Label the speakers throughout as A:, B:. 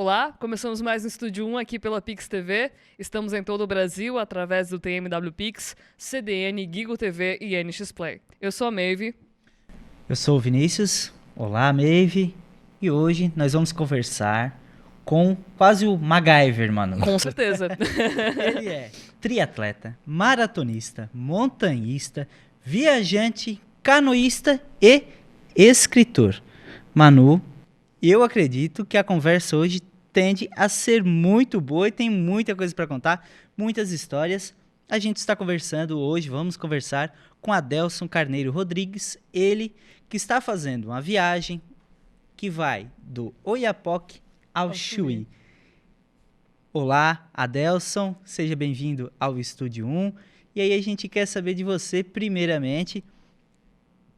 A: Olá, começamos mais um Estúdio 1 aqui pela Pix TV. Estamos em todo o Brasil através do TMW Pix, CDN, Gigo TV e NX Play. Eu sou a Maeve.
B: Eu sou o Vinícius. Olá, Maeve. E hoje nós vamos conversar com quase o MacGyver, mano.
A: Com certeza.
B: Ele é triatleta, maratonista, montanhista, viajante, canoísta e escritor. Manu, eu acredito que a conversa hoje tende a ser muito boa e tem muita coisa para contar, muitas histórias. A gente está conversando hoje, vamos conversar com Adelson Carneiro Rodrigues, ele que está fazendo uma viagem que vai do Oiapoque ao Chuí. Olá, Adelson, seja bem-vindo ao Estúdio 1. E aí a gente quer saber de você, primeiramente,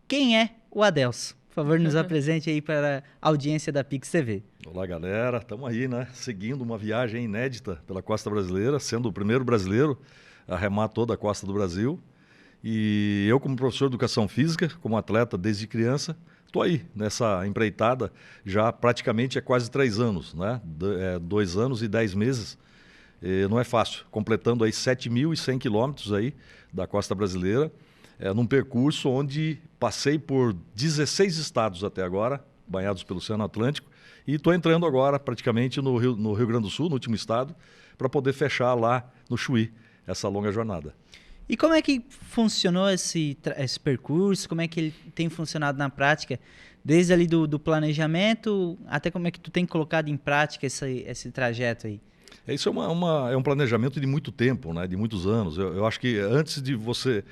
B: quem é o Adelson? Por favor, nos apresente aí para a audiência da Pix TV.
C: Olá, galera. Estamos aí, né? Seguindo uma viagem inédita pela costa brasileira, sendo o primeiro brasileiro a remar toda a costa do Brasil. E eu, como professor de educação física, como atleta desde criança, estou aí nessa empreitada já praticamente há quase 3 anos, né? 2 anos e 10 meses. E não é fácil, completando aí 7.100 quilômetros aí da costa brasileira, num percurso onde passei por 16 estados até agora, banhados pelo Oceano Atlântico, e estou entrando agora praticamente no Rio Grande do Sul, no último estado, para poder fechar lá no Chuí essa longa jornada.
B: E como é que funcionou esse percurso? Como é que ele tem funcionado na prática? Desde ali do planejamento até como é que tu tem colocado em prática esse trajeto aí?
C: Isso é um planejamento de muito tempo, né? De muitos anos. Eu acho que antes de você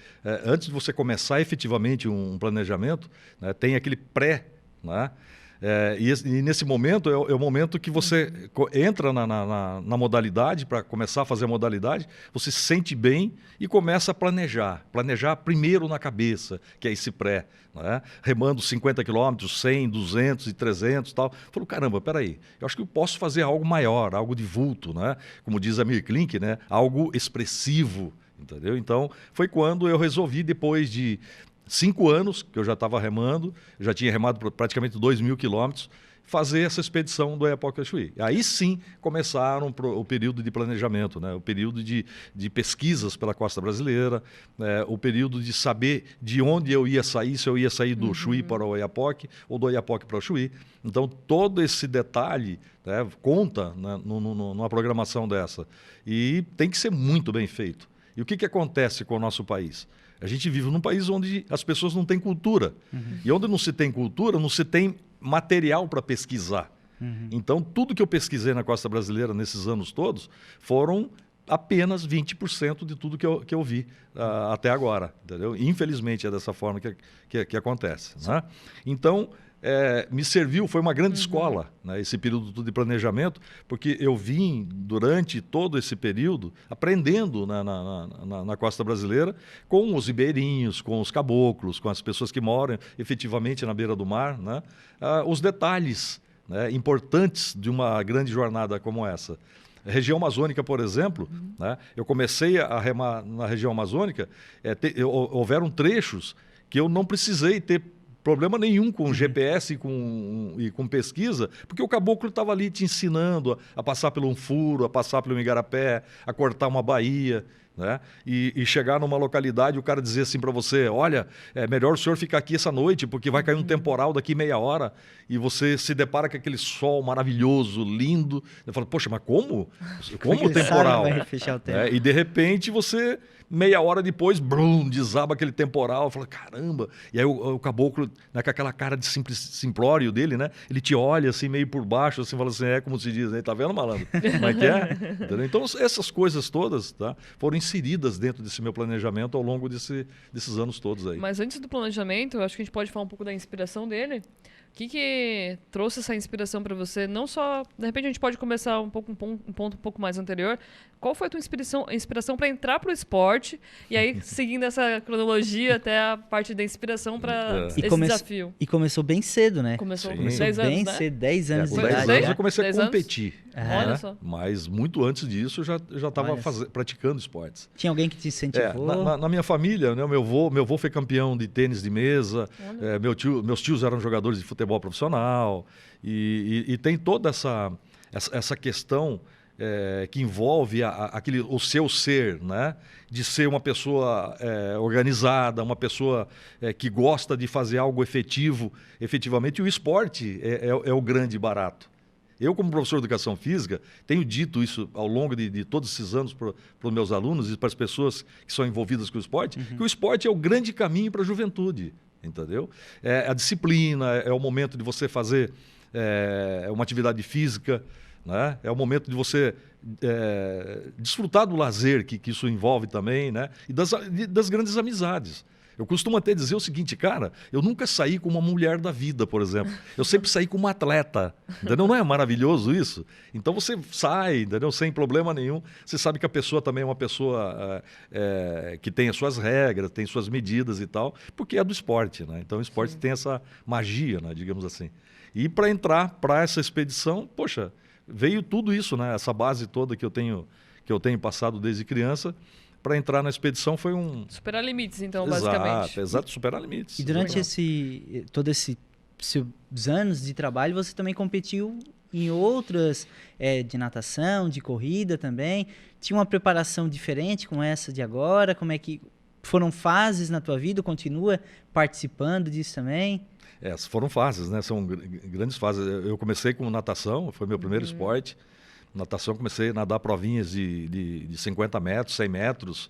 C: começar efetivamente um planejamento, né, tem aquele pré, né? E nesse momento é o momento que você entra na modalidade, para começar a fazer a modalidade, você se sente bem e começa a planejar. Planejar primeiro na cabeça, que é esse pré, né? Remando 50 quilômetros, 100, 200 e 300 e tal. Falei, caramba, peraí, eu acho que eu posso fazer algo maior, algo de vulto, né? Como diz a Mir Klink, né? Algo expressivo, entendeu? Então, foi quando eu resolvi, depois de 5 anos que eu já estava remando, já tinha remado por praticamente 2.000 quilômetros, fazer essa expedição do Oiapoque ao Chuí. Aí sim começaram o período de planejamento, né? O período de pesquisas pela costa brasileira, o período de saber de onde eu ia sair, se eu ia sair do Chuí para o Oiapoque ou do Oiapoque para o Chuí. Então todo esse detalhe, né, conta, né, numa programação dessa. E tem que ser muito bem feito. E o que acontece com o nosso país? A gente vive num país onde as pessoas não têm cultura. E onde não se tem cultura, não se tem material para pesquisar. Então, tudo que eu pesquisei na costa brasileira nesses anos todos foram apenas 20% de tudo que eu vi até agora. Entendeu? Infelizmente, é dessa forma que acontece. Né? Então, me serviu, foi uma grande escola, né, esse período de planejamento, porque eu vim durante todo esse período aprendendo na costa brasileira com os ribeirinhos, com os caboclos, com as pessoas que moram efetivamente na beira do mar, né, os detalhes, né, importantes de uma grande jornada como essa. A região amazônica, por exemplo, né, eu comecei a remar na região amazônica, houveram trechos que eu não precisei ter problema nenhum com GPS e com pesquisa, porque o caboclo estava ali te ensinando a passar por um furo, a passar pelo igarapé, a cortar uma baía, né? E chegar numa localidade e o cara dizer assim para você, olha, é melhor o senhor ficar aqui essa noite, porque vai cair um temporal daqui meia hora, e você se depara com aquele sol maravilhoso, lindo. Eu falo, poxa, mas como? Como o temporal?
B: Vai fechar o tempo.
C: E de repente você, meia hora depois, brum, desaba aquele temporal. Fala, caramba. E aí o caboclo, né, com aquela cara de simplório dele, né? Ele te olha assim, meio por baixo, assim, fala assim, como se diz, né? Tá vendo, malandro? Como é que é? Entendeu? Então, essas coisas todas, tá, foram inseridas dentro desse meu planejamento ao longo desses anos todos aí.
A: Mas antes do planejamento, eu acho que a gente pode falar um pouco da inspiração dele. O que trouxe essa inspiração para você? Não só... De repente a gente pode começar um ponto um pouco mais anterior. Qual foi a tua inspiração para entrar para o esporte? E aí, seguindo essa cronologia até a parte da inspiração para esse desafio.
B: E começou bem cedo, né?
A: Começou
B: com
A: 10 anos,
B: bem
A: né?
B: cedo, 10 anos de
C: Com 10
B: idade.
C: anos eu comecei a competir.
A: Olha só.
C: Mas muito antes disso eu já estava praticando esportes.
B: Tinha alguém que te incentivou?
C: Na minha família, né, meu avô foi campeão de tênis de mesa, meus tios eram jogadores de futebol profissional, e tem toda essa questão que envolve o seu ser, né? De ser uma pessoa organizada, uma pessoa que gosta de fazer algo efetivamente. E o esporte é o grande barato. Eu, como professor de educação física, tenho dito isso ao longo de todos esses anos para os meus alunos e para as pessoas que são envolvidas com o esporte, que o esporte é o grande caminho para a juventude, entendeu? É a disciplina, é o momento de você fazer uma atividade física, né? É o momento de você desfrutar do lazer que isso envolve também, né? E das grandes amizades. Eu costumo até dizer o seguinte, cara, eu nunca saí com uma mulher da vida, por exemplo. Eu sempre saí com uma atleta, entendeu? Não é maravilhoso isso? Então você sai, entendeu? Sem problema nenhum. Você sabe que a pessoa também é uma pessoa que tem as suas regras, tem suas medidas e tal, porque é do esporte, né? Então o esporte tem essa magia, né? Digamos assim. E para entrar para essa expedição, poxa, veio tudo isso, né? Essa base toda que eu tenho passado desde criança. Para entrar na expedição foi um...
A: Superar limites, então, basicamente.
C: Exato, superar limites.
B: E durante todos esses anos de trabalho, você também competiu em outras, de natação, de corrida também. Tinha uma preparação diferente com essa de agora? Como é que foram fases na tua vida? Continua participando disso também?
C: Foram fases, né? São grandes fases. Eu comecei com natação, foi meu primeiro esporte. Natação, comecei a nadar provinhas de 50 metros, 100 metros,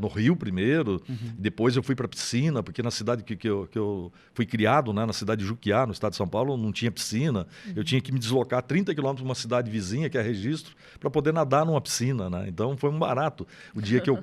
C: no rio primeiro. Depois eu fui para a piscina, porque na cidade que eu fui criado, né, na cidade de Juquiá, no estado de São Paulo, não tinha piscina. Eu tinha que me deslocar 30 quilômetros para uma cidade vizinha, que é Registro, para poder nadar numa piscina, né? Então foi um barato. O dia que eu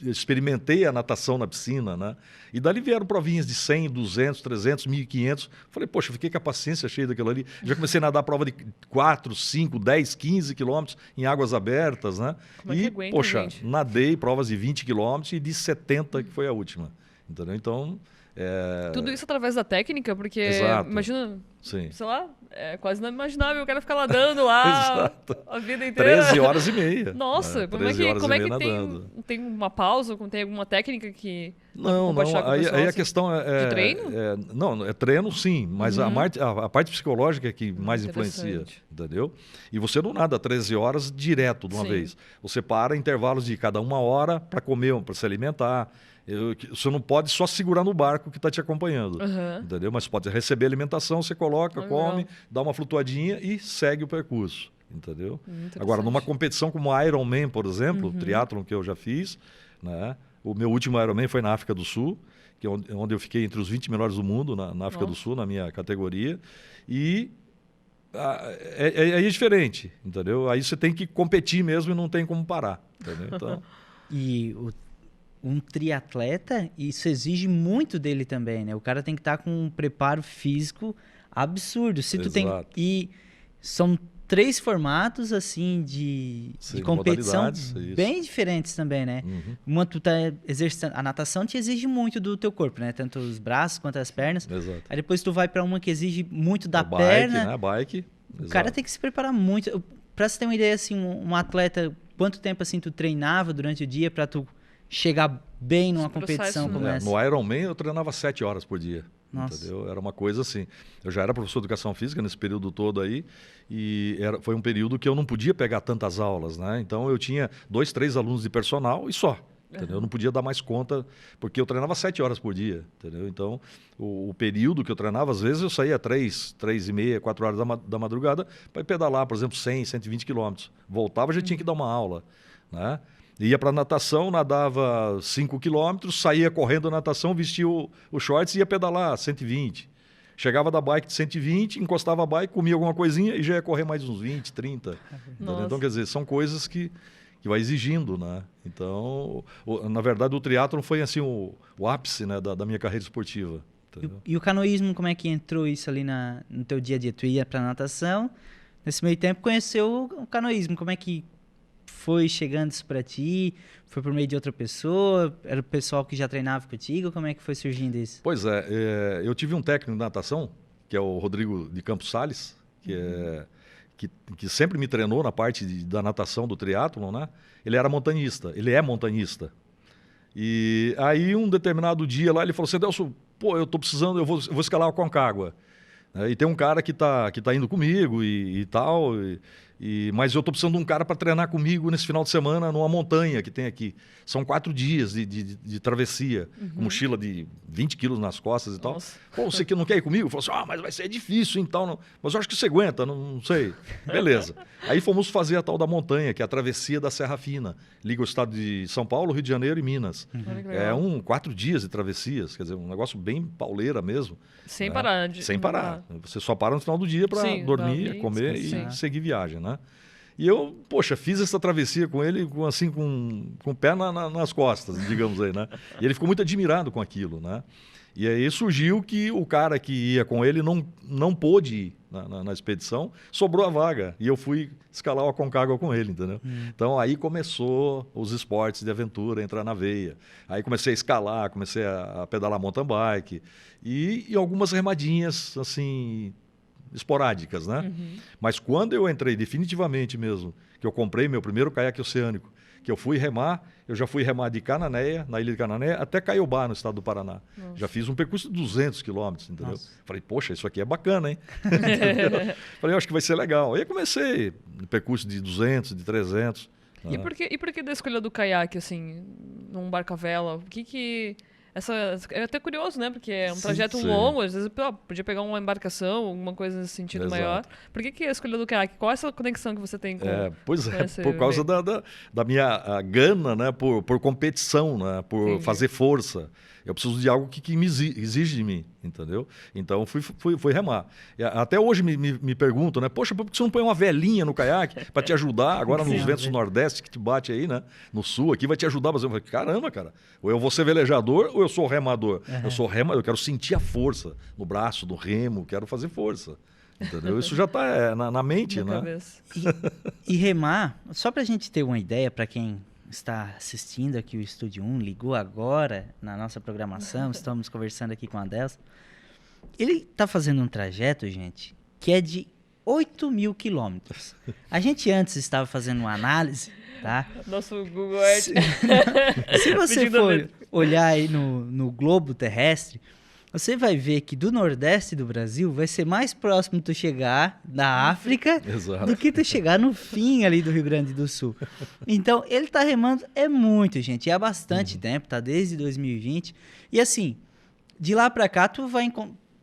C: experimentei a natação na piscina, né? E dali vieram provinhas de 100, 200, 300, 1.500. Falei, poxa, fiquei com a paciência cheia daquilo ali. Já comecei a nadar a prova de 4, 5, 10, 15 quilômetros em águas abertas, né?
A: Como é que aguenta,
C: poxa,
A: gente?
C: nadei provas de 20 quilômetros e de 70, que foi a última. Entendeu? Então...
A: Tudo isso através da técnica, porque
C: Exato.
A: imagina,
C: Sim.
A: sei lá, é quase imaginável o cara ficar nadando lá
C: Exato.
A: a vida inteira.
C: 13 horas e meia.
A: Nossa, como é
C: 13 horas
A: que
C: e meia
A: tem,
C: nadando.
A: tem uma pausa, tem alguma técnica que...
C: Não.
A: compartilhar com o
C: Aí
A: pessoal,
C: a
A: assim?
C: questão
A: De treino?
C: Não, é treino sim, mas a parte psicológica é que mais influencia,
A: Interessante.
C: entendeu? E você não nada 13 horas direto de uma
A: Sim.
C: vez. Você para intervalos de cada 1 hora para comer, para se alimentar. Você não pode só segurar no barco que está te acompanhando,
A: Aham.
C: entendeu? Mas pode receber alimentação, você coloca,
A: Legal.
C: come, dá uma flutuadinha e segue o percurso, entendeu?
A: Interessante.
C: Agora, numa competição como o Ironman, por exemplo, triatlon que eu já fiz, né? O meu último Ironman foi na África do Sul, que é onde eu fiquei entre os 20 melhores do mundo na África do Sul, na minha categoria. E aí é diferente, entendeu? Aí você tem que competir mesmo e não tem como parar, entendeu? Então,
B: E um triatleta, isso exige muito dele também, né? O cara tem que estar com um preparo físico absurdo. Se tu tem...
C: Exato.
B: E são 3 formatos, assim, de
C: Sim,
B: competição
C: modalidades, isso.
B: bem diferentes também, né? Uma tu tá exercitando... A natação te exige muito do teu corpo, né? Tanto os braços quanto as pernas.
C: exato.
B: Aí depois tu vai para uma que exige muito da
C: O bike,
B: perna.
C: né? Bike.
B: O cara tem que se preparar muito. Pra você ter uma ideia, assim, um atleta, quanto tempo, assim, tu treinava durante o dia pra tu chegar bem numa
A: Esse processo,
B: competição
A: né?
B: como essa?
C: No Ironman eu treinava 7 horas por dia.
B: Nossa.
C: Entendeu? Era uma coisa assim. Eu já era professor de educação física nesse período todo aí, e foi um período que eu não podia pegar tantas aulas, né? Então eu tinha 2, 3 alunos de personal e só. Entendeu? Eu não podia dar mais conta, porque eu treinava 7 horas por dia, entendeu? Então, o período que eu treinava, às vezes eu saía 3 e meia, 4 horas da madrugada para pedalar, por exemplo, 100, 120 quilômetros. Voltava, já tinha que dar uma aula, né? Ia para natação, nadava 5 quilômetros, saía correndo na natação, vestia o shorts e ia pedalar 120. Chegava da bike de 120, encostava a bike, comia alguma coisinha e já ia correr mais uns 20, 30.
A: Nossa.
C: Então, quer dizer, são coisas que vai exigindo, né? Então, na verdade, o triatlon foi assim o ápice, né, da minha carreira esportiva. Entendeu?
B: E o canoísmo, como é que entrou isso ali no teu dia a dia? Tu ia pra natação, nesse meio tempo conheceu o canoísmo. Como é que foi chegando isso pra ti? Foi por meio de outra pessoa? Era o pessoal que já treinava contigo? Como é que foi surgindo isso?
C: Pois eu tive um técnico de natação, que é o Rodrigo de Campos Sales, que sempre me treinou na parte da natação do triatlon, né? Ele é montanhista. E aí, um determinado dia lá, ele falou assim, Delso, pô, eu tô precisando, eu vou escalar o Aconcagua. E tem um cara que tá indo comigo e tal, Mas eu estou precisando de um cara para treinar comigo nesse final de semana numa montanha que tem aqui. São 4 dias de travessia, com mochila de 20 quilos nas costas e tal.
A: Nossa.
C: Pô, você que não quer ir comigo? Falou assim, mas vai ser difícil então. Não. Mas eu acho que você aguenta, não sei. Beleza. Aí fomos fazer a tal da montanha, que é a travessia da Serra Fina. Liga o estado de São Paulo, Rio de Janeiro e Minas.
A: Olha que
C: É
A: legal.
C: 4 dias de travessias, quer dizer, um negócio bem pauleira mesmo.
A: Sem
C: né?
A: parar.
C: Sem parar. Você só para no final do dia para
A: Sim,
C: dormir,
A: dormir,
C: comer
A: descansar.
C: e seguir viagem, né? E eu, poxa, fiz essa travessia com ele assim, com o pé nas costas, digamos aí, né? E ele ficou muito admirado com aquilo, né? E aí surgiu que o cara que ia com ele não pôde ir na expedição, sobrou a vaga. E eu fui escalar o Aconcagua com ele, entendeu? Então aí começou os esportes de aventura, entrar na veia. Aí comecei a escalar, comecei a pedalar mountain bike e algumas remadinhas, assim, esporádicas, né? Mas quando eu entrei definitivamente mesmo, que eu comprei meu primeiro caiaque oceânico, que eu fui remar, eu já fui remar de Cananéia, na ilha de Cananéia, até Caiobá, no estado do Paraná.
A: Nossa.
C: Já fiz um percurso de 200 quilômetros, entendeu?
B: Nossa.
C: Falei, poxa, isso aqui é bacana, hein? Entendeu? Falei, eu acho que vai ser legal. Aí eu comecei no percurso de 200, de 300.
A: E por que da escolha do caiaque, assim, num barca-vela? O que... É até curioso, né? Porque é um
C: Sim,
A: trajeto
C: sim.
A: longo, às vezes podia pegar uma embarcação, alguma coisa nesse sentido
C: Exato.
A: maior. Por que a escolha do caiaque? Qual é essa conexão que você tem com...
C: Pois
A: com
C: é,
A: esse
C: por causa
A: meio?
C: da minha gana, né? Por competição, né? Por
A: Entendi.
C: fazer força. Eu preciso de algo que me exige de mim, entendeu? Então fui remar. E até hoje me perguntam, né? Poxa, por que você não põe uma velinha no caiaque para te ajudar agora nos
B: Sim,
C: ventos do Nordeste que te bate aí, né? No Sul aqui vai te ajudar. Mas eu falei, caramba, cara, ou eu vou ser velejador ou eu sou remador. Eu sou remador, eu quero sentir a força no braço, no remo, quero fazer força. Entendeu? Isso já está na mente,
A: Na
C: né?
A: cabeça.
B: E remar, só pra gente ter uma ideia, para quem está assistindo aqui o Estúdio 1, ligou agora na nossa programação, estamos conversando aqui com a Adelson. Ele tá fazendo um trajeto, gente, que é de 8.000 quilômetros. A gente antes estava fazendo uma análise, tá?
A: Nosso Google Earth.
B: Se você
A: Pedindo a
B: for
A: letra.
B: olhar aí no globo terrestre, você vai ver que do Nordeste do Brasil vai ser mais próximo tu chegar na África
C: Exato.
B: do que tu chegar no fim ali do Rio Grande do Sul. Então, ele tá remando muito, gente. E há bastante tempo, tá? Desde 2020. E assim, de lá pra cá, tu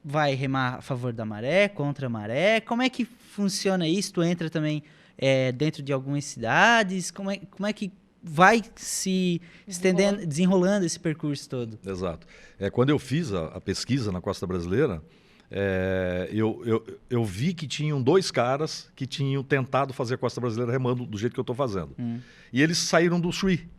B: vai remar a favor da maré, contra a maré. Como é que funciona isso? Tu entra também dentro de algumas cidades? Como é que vai se estendendo, desenrolando esse percurso todo?
C: Exato. Quando eu fiz a pesquisa na costa brasileira, eu vi que tinham 2 caras que tinham tentado fazer a costa brasileira remando do jeito que eu estou fazendo. E eles saíram do Chuí.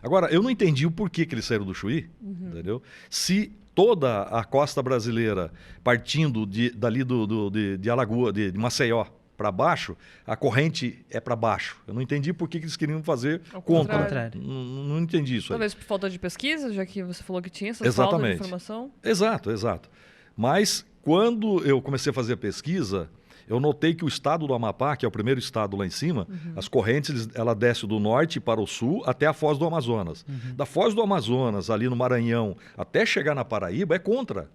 C: Agora, eu não entendi o porquê que eles saíram do Chuí, entendeu? Se toda a costa brasileira, partindo dali de Alagoas, de Maceió, para baixo, a corrente é para baixo. Eu não entendi por que eles queriam fazer
A: Ao
C: contra.
B: contrário.
C: Não entendi isso aí.
A: Talvez por falta de pesquisa, já que você falou que tinha essa falta de
C: Exatamente.
A: informação.
C: Exato. Mas quando eu comecei a fazer a pesquisa, eu notei que o estado do Amapá, que é o primeiro estado lá em cima, as correntes, ela desce do norte para o sul até a Foz do Amazonas. Da Foz do Amazonas, ali no Maranhão, até chegar na Paraíba, é contra.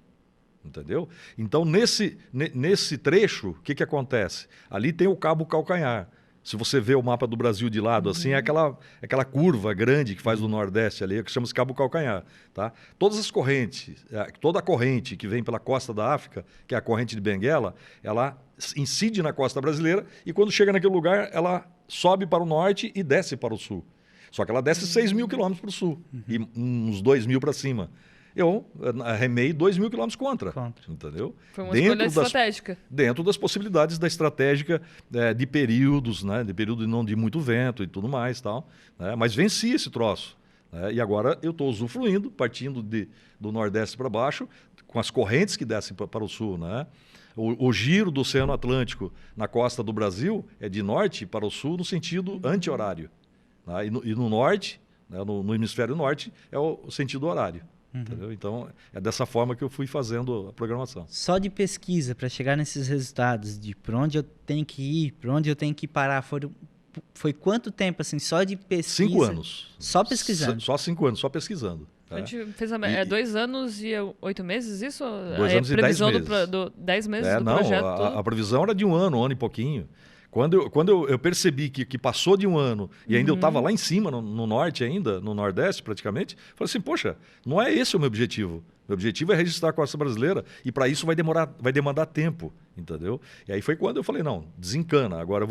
C: Entendeu? Então, nesse trecho, o que acontece? Ali tem o Cabo Calcanhar. Se você vê o mapa do Brasil de lado, assim, é aquela curva grande que faz do Nordeste ali, que chama-se Cabo Calcanhar. Tá? Todas as correntes, toda a corrente que vem pela costa da África, que é a corrente de Benguela, ela incide na costa brasileira e quando chega naquele lugar, ela sobe para o norte e desce para o sul. Só que ela desce 6.000 quilômetros para o sul e uns 2.000 para cima. Eu remei 2.000 quilômetros contra. Entendeu?
A: Foi uma escolha estratégica.
C: Dentro das possibilidades da estratégica de períodos, né? De período não de muito vento e tudo mais. Tal, né? Mas venci esse troço. Né? E agora eu estou usufruindo, partindo do Nordeste para baixo, com as correntes que descem para o sul. Né? O giro do Oceano Atlântico na costa do Brasil é de norte para o sul no sentido anti-horário. Né? E no norte, né? no hemisfério norte, é o sentido horário. Entendeu? Então, é dessa forma que eu fui fazendo a programação.
B: Só de pesquisa para chegar nesses resultados de por onde eu tenho que ir, por onde eu tenho que parar, foi quanto tempo assim, só de pesquisa?
C: 5 anos.
B: Só pesquisando?
C: Só 5 anos, só pesquisando.
A: A gente fez 2 anos e 8 meses, isso?
C: 2 anos e 10 meses.
A: 10 meses do
C: Não,
A: projeto
C: a
A: todo?
C: previsão era de 1 ano e pouquinho. Quando eu percebi que passou de um ano e ainda eu estava lá em cima, no norte ainda, no nordeste praticamente, falei assim, poxa, não é esse o meu objetivo. Meu objetivo é registrar a costa brasileira e para isso vai demandar tempo, entendeu? E aí foi quando eu falei, não, desencana, agora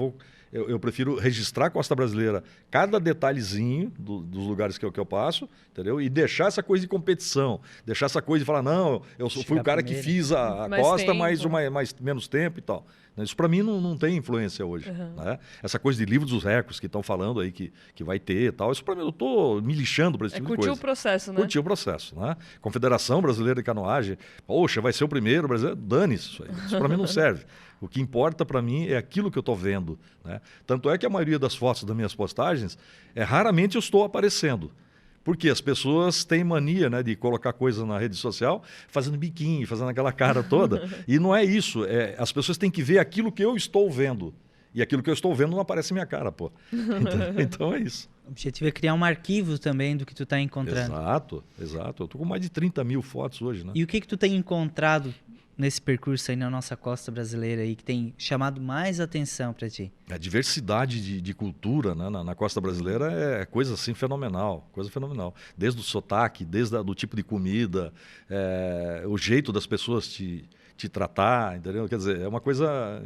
C: eu prefiro registrar a costa brasileira, cada detalhezinho dos lugares que eu passo, entendeu? E deixar essa coisa de competição, deixar essa coisa de falar, não, fui o cara que fiz a costa, mas menos tempo e tal. Isso para mim não tem influência hoje. Né? Essa coisa de livro dos recordes que estão falando aí que vai ter e tal, isso para mim eu estou me lixando para esse tipo de coisa.
A: Curtir o processo, né?
C: Curtir o processo. Né? Confederação Brasileira de Canoagem, poxa, vai ser o primeiro brasileiro, dane-se isso aí. Isso para mim não serve. O que importa para mim é aquilo que eu estou vendo. Né? Tanto é que a maioria das fotos das minhas postagens, raramente eu estou aparecendo. Porque as pessoas têm mania, né, de colocar coisa na rede social fazendo biquinho, fazendo aquela cara toda. E não é isso. As pessoas têm que ver aquilo que eu estou vendo. E aquilo que eu estou vendo não aparece minha cara, pô. Então é isso.
B: O objetivo é criar um arquivo também do que tu está encontrando.
C: Exato. Eu estou com mais de 30 mil fotos hoje, né?
B: E o que tu tem encontrado nesse percurso aí na nossa costa brasileira aí que tem chamado mais atenção para ti?
C: A diversidade de cultura, né, na costa brasileira é coisa assim fenomenal, coisa fenomenal. Desde o sotaque, desde do tipo de comida, o jeito das pessoas te tratar, entendeu? Quer dizer, é uma coisa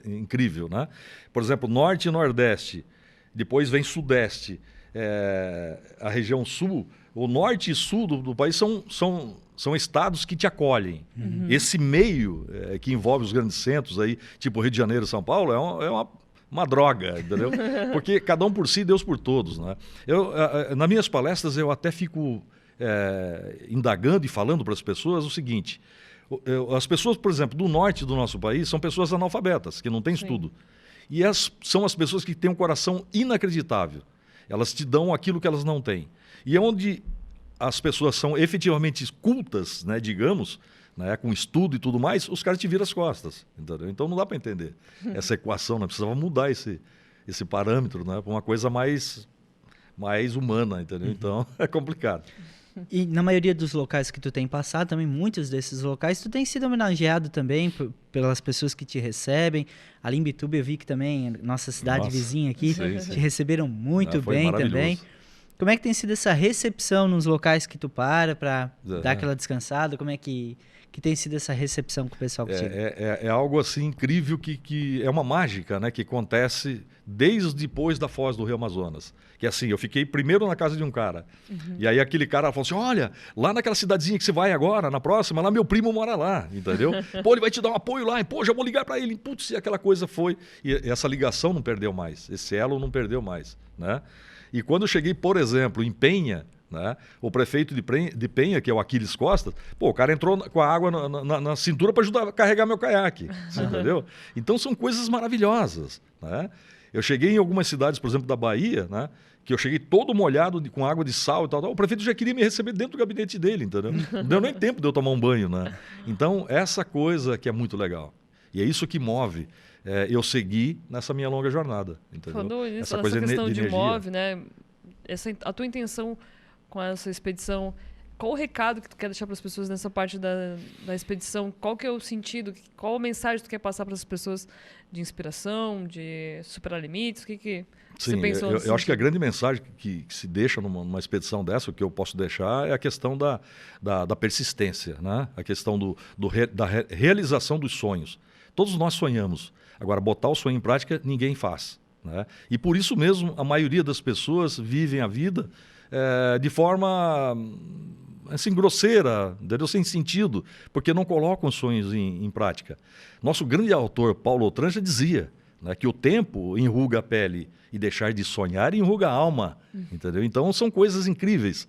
C: incrível, né? Por exemplo, norte e nordeste, depois vem sudeste, a região sul, o norte e sul do país são estados que te acolhem. Esse meio que envolve os grandes centros aí, tipo Rio de Janeiro e São Paulo, é uma droga, entendeu? Porque cada um por si, Deus por todos, né? Nas minhas palestras eu até fico indagando e falando para as pessoas o seguinte: as pessoas, por exemplo, do norte do nosso país são pessoas analfabetas, que não têm estudo. E são as pessoas que têm um coração inacreditável. Elas te dão aquilo que elas não têm. E é onde as pessoas são efetivamente cultas, né, digamos, né, com estudo e tudo mais, os caras te viram as costas, entendeu? Então não dá para entender essa equação, né? Precisava mudar esse parâmetro, né, para uma coisa mais humana, entendeu? Então é complicado.
B: E na maioria dos locais que tu tem passado, também muitos desses locais, tu tem sido homenageado também pelas pessoas que te recebem. Ali em Bituba eu vi que também, nossa cidade vizinha aqui, te receberam muito bem também. Como é que tem sido essa recepção nos locais que tu para dar aquela descansada? Como é que tem sido essa recepção com o pessoal que chega?
C: É algo assim incrível que é uma mágica, né, que acontece desde depois da foz do Rio Amazonas. Que assim, eu fiquei primeiro na casa de um cara. E aí aquele cara falou assim, olha, lá naquela cidadezinha que você vai agora, na próxima, lá meu primo mora lá, entendeu? Pô, ele vai te dar um apoio lá, pô, já vou ligar para ele. Putz, e aquela coisa foi. E essa ligação não perdeu mais, esse elo não perdeu mais, né? E quando eu cheguei, por exemplo, em Penha, né, o prefeito de Penha, que é o Aquiles Costa, pô, o cara entrou com a água na cintura para ajudar a carregar meu caiaque, você entendeu? Então são coisas maravilhosas, né? Eu cheguei em algumas cidades, por exemplo, da Bahia, né, que eu cheguei todo molhado com água de sal e tal, o prefeito já queria me receber dentro do gabinete dele, entendeu? Não deu nem tempo de eu tomar um banho, né? Então, essa coisa que é muito legal. E é isso que move eu seguir nessa minha longa jornada, entendeu?
A: Falando nisso, essa questão de move, né? A tua intenção com essa expedição, qual o recado que tu quer deixar para as pessoas nessa parte da expedição? Qual que é o sentido? Qual a mensagem que tu quer passar para as pessoas de inspiração, de superar limites? O que você pensou?
C: Eu acho que a grande mensagem que se deixa numa expedição dessa, o que eu posso deixar, é a questão da persistência, né? A questão da realização dos sonhos. Todos nós sonhamos. Agora, botar o sonho em prática, ninguém faz, né? E por isso mesmo, a maioria das pessoas vivem a vida de forma assim, grosseira, entendeu? Sem sentido, porque não colocam sonhos em prática. Nosso grande autor, Paulo Otran, já dizia, né, que o tempo enruga a pele e deixar de sonhar enruga a alma, entendeu? Então, são coisas incríveis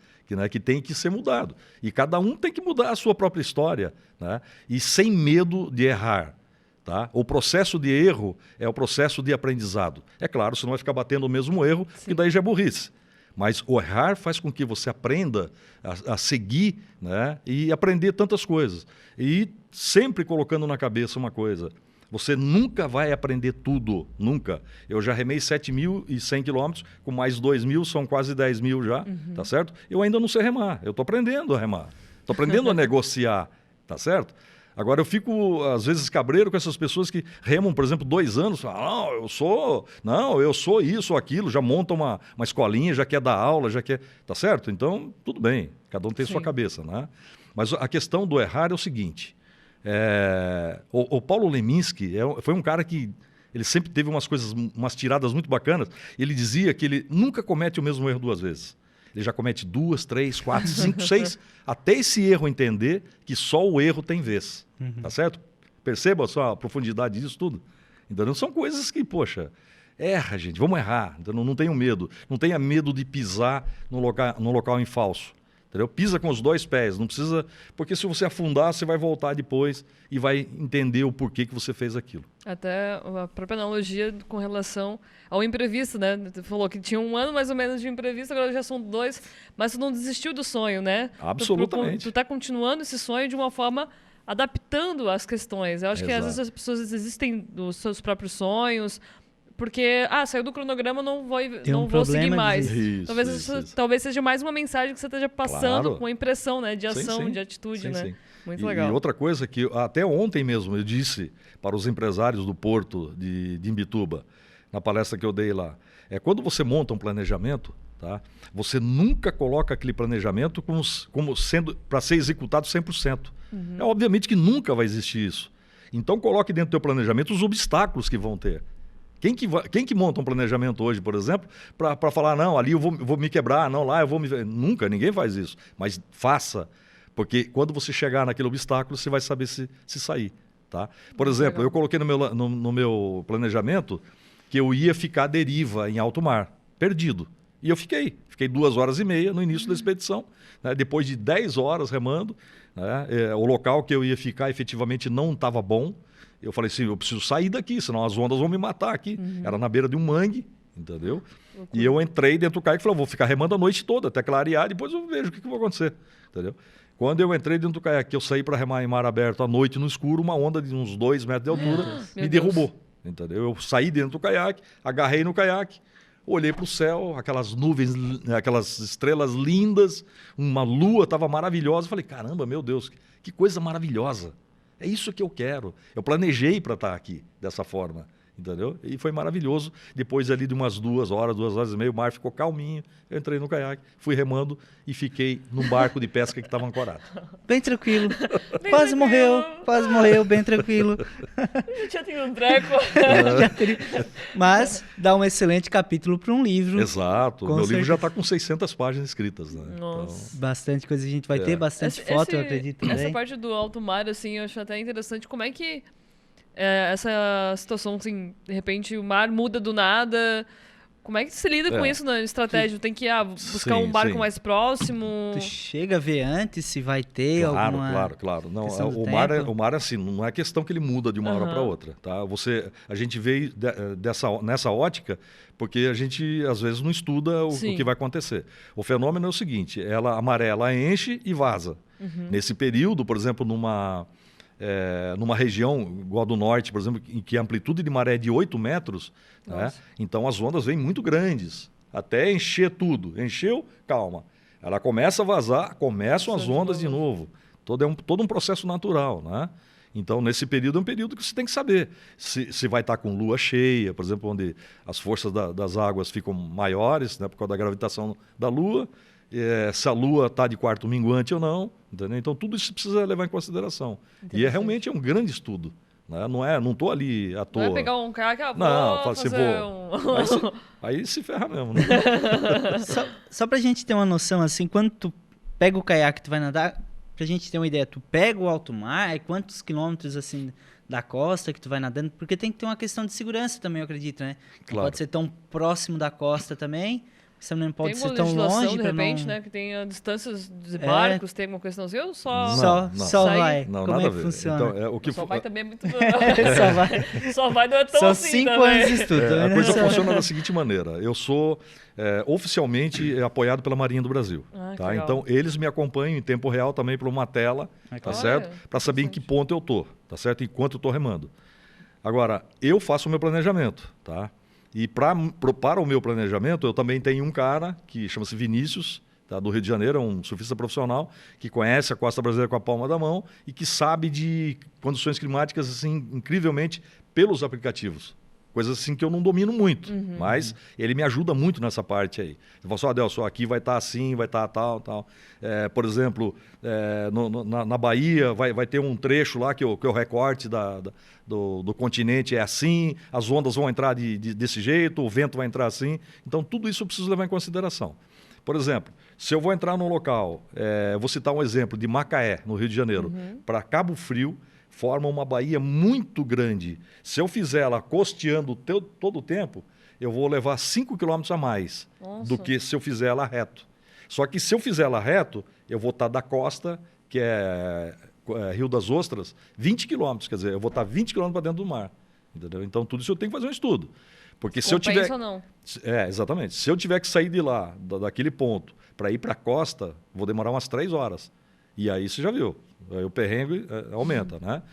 C: que tem que ser mudado. E cada um tem que mudar a sua própria história, né? E sem medo de errar. Tá? O processo de erro é o processo de aprendizado. É claro, você não vai ficar batendo o mesmo erro, que daí já é burrice. Mas o errar faz com que você aprenda a seguir, né? E aprender tantas coisas. E sempre colocando na cabeça uma coisa: você nunca vai aprender tudo, nunca. Eu já remei 7.100 quilômetros, com mais 2.000, são quase 10.000 já, tá certo? Eu ainda não sei remar, eu estou aprendendo a remar, estou aprendendo a negociar, tá certo? Agora, eu fico, às vezes, cabreiro com essas pessoas que remam, por exemplo, 2 anos, falam, não, eu sou isso ou aquilo, já monta uma escolinha, já quer dar aula, já quer... Tá certo? Então, tudo bem, cada um tem
A: Sim.
C: sua cabeça, né? Mas a questão do errar é o seguinte, o Paulo Leminski foi um cara que ele sempre teve umas tiradas muito bacanas, ele dizia que ele nunca comete o mesmo erro 2 vezes. Ele já comete 2, 3, 4, 5, 6, até esse erro entender que só o erro tem vez. Tá certo? Perceba só a profundidade disso tudo. Entendeu? São coisas que, poxa, erra, gente, vamos errar. Então, não tenham medo. Não tenha medo de pisar no local em falso. Entendeu? Pisa com os 2 pés, não precisa... Porque se você afundar, você vai voltar depois e vai entender o porquê que você fez aquilo.
A: Até a própria analogia com relação ao imprevisto, né? Tu falou que tinha 1 ano mais ou menos de imprevisto, agora já são 2, mas tu não desistiu do sonho, né?
C: Absolutamente.
A: Tu tá continuando esse sonho de uma forma adaptando as questões. Eu acho que às
C: Exato.
A: vezes as pessoas desistem dos seus próprios sonhos, porque, saiu do cronograma, não vou seguir
B: problema
A: mais.
C: Isso,
A: Talvez,
C: isso.
A: talvez seja mais uma mensagem que você esteja passando
C: Claro.
A: com a impressão, né? De
C: Sim,
A: ação,
C: sim.
A: de atitude,
C: Sim,
A: né?
C: sim.
A: Muito
C: E
A: legal.
C: outra coisa que até ontem mesmo eu disse para os empresários do Porto de Imbituba, na palestra que eu dei lá, quando você monta um planejamento, tá, você nunca coloca aquele planejamento como sendo para ser executado 100%. Obviamente que nunca vai existir isso. Então coloque dentro do teu planejamento os obstáculos que vão ter. Quem que monta um planejamento hoje, por exemplo, para falar, não, ali eu vou me quebrar, não, lá eu vou me... Nunca, ninguém faz isso. Mas faça, porque quando você chegar naquele obstáculo, você vai saber se sair. Tá? Por exemplo,
A: legal.
C: eu coloquei no meu planejamento que eu ia ficar à deriva em alto mar, perdido. E eu fiquei 2h30 no início da expedição, né? Depois de 10 horas remando, né? O local que eu ia ficar efetivamente não estava bom. Eu falei assim, eu preciso sair daqui, senão as ondas vão me matar aqui. Era na beira de um mangue, entendeu? E eu entrei dentro do caiaque e falei, vou ficar remando a noite toda, até clarear, depois eu vejo o que vai acontecer, entendeu? Quando eu entrei dentro do caiaque, eu saí para remar em mar aberto à noite no escuro, uma onda de uns 2 metros de altura me
A: Meu
C: derrubou, entendeu? Eu saí dentro do caiaque, agarrei no caiaque, olhei para o céu, aquelas nuvens, aquelas estrelas lindas, uma lua estava maravilhosa. Falei, caramba, meu Deus, que coisa maravilhosa. É isso que eu quero. Eu planejei para estar aqui dessa forma, entendeu? E foi maravilhoso. Depois ali de umas 2 horas, 2h30, o mar ficou calminho. Eu entrei no caiaque, fui remando e fiquei num barco de pesca que estava ancorado.
B: Bem tranquilo.
A: Bem
B: Quase
A: tranquilo.
B: morreu, bem tranquilo.
A: Eu já tenho um treco.
B: Já teria- Mas dá um excelente capítulo para um livro.
C: Exato.
B: Com
C: Meu livro
B: certeza.
C: já está com 600 páginas escritas, né?
A: Nossa.
B: Bastante coisa a gente vai ter, bastante foto, eu acredito
A: Essa
B: também.
A: parte do alto mar, assim, eu acho até interessante. Como é que essa situação, assim, de repente o mar muda do nada. Como é que se lida com isso na estratégia? Tem que buscar
C: Sim,
A: um barco
C: sim.
A: mais próximo?
B: Tu chega a ver antes se vai ter
C: Claro,
B: alguma...
C: claro. Não,
B: questão do
C: o mar
B: tempo?
C: o mar é assim, não é questão que ele muda de uma hora para outra, tá? A gente vê nessa ótica porque a gente às vezes não estuda o
A: Sim.
C: que vai acontecer. O fenômeno é o seguinte: a maré ela enche e vaza. Nesse período, por exemplo, numa região igual a do norte, por exemplo, em que a amplitude de maré é de 8 metros, né?
A: Nossa.
C: Então as ondas vêm muito grandes, até encher tudo. Encheu, calma. Ela começa a vazar, começam as
A: Começa de
C: ondas de novo. Todo um processo natural, né? Então, nesse período, é um período que você tem que saber se vai estar com lua cheia, por exemplo, onde as forças das águas ficam maiores, né, por causa da gravitação da lua, se a lua está de quarto minguante ou não, entendeu? Então, tudo isso precisa levar em consideração. E realmente é um grande estudo. Né? Não estou ali à toa.
A: Não é pegar um caiaque,
C: Não, fala
A: vou
C: assim,
A: fazer
C: Aí se ferra mesmo. Né?
B: Só pra gente ter uma noção, assim, quando tu pega o caiaque, tu vai nadar, pra gente ter uma ideia, tu pega o alto mar, quantos quilômetros, assim, da costa que tu vai nadando, porque tem que ter uma questão de segurança também, eu acredito, né? Não
C: Claro.
B: pode ser tão próximo da costa também, você não pode
A: Tem uma
B: ser tão
A: legislação,
B: longe
A: de
B: pra
A: repente,
B: não...
A: né? Que tem distâncias de barcos, tem alguma questãozinha, ou só...
C: Não.
B: Só
A: Sair-
B: vai.
C: Não,
B: Como
C: nada
B: é
C: a
B: que
C: ver.
B: funciona?
C: Então, o que
A: Só vai também é muito...
B: Só vai.
A: Só vai não é tão
B: São
A: assim
B: 5
A: também.
B: anos de estudo.
C: A
B: né?
C: coisa funciona da seguinte maneira: eu sou oficialmente apoiado pela Marinha do Brasil.
A: Ah, que
C: Tá?
A: legal.
C: Então, eles me acompanham em tempo real também por uma tela, tá
A: Olha,
C: certo? Para saber em que ponto eu tô, tá certo? Enquanto eu tô remando. Agora, eu faço o meu planejamento, tá? E para o meu planejamento, eu também tenho um cara que chama-se Vinícius, tá, do Rio de Janeiro, é um surfista profissional que conhece a costa brasileira com a palma da mão e que sabe de condições climáticas assim incrivelmente pelos aplicativos. Coisas assim que eu não domino muito, mas ele me ajuda muito nessa parte aí. Ele fala assim, Adelson, aqui vai estar assim, vai estar tal. Por exemplo, na Bahia vai ter um trecho lá que o recorte do continente é assim, as ondas vão entrar desse jeito, o vento vai entrar assim. Então, tudo isso eu preciso levar em consideração. Por exemplo, se eu vou entrar num local, eu vou citar um exemplo de Macaé, no Rio de Janeiro, para Cabo Frio, forma uma baía muito grande. Se eu fizer ela costeando todo o tempo, eu vou levar 5 quilômetros a mais do que se eu fizer ela reto. Só que se eu fizer ela reto, eu vou estar da costa, que é Rio das Ostras, 20 quilômetros. Quer dizer, eu vou estar 20 quilômetros para dentro do mar. Entendeu? Então, tudo isso eu tenho que fazer um estudo. Porque se eu tiver...
A: ou não?
C: Exatamente. Se eu tiver que sair de lá, daquele ponto, para ir para a costa, vou demorar umas 3 horas. E aí você já viu. Aí o perrengue aumenta, né?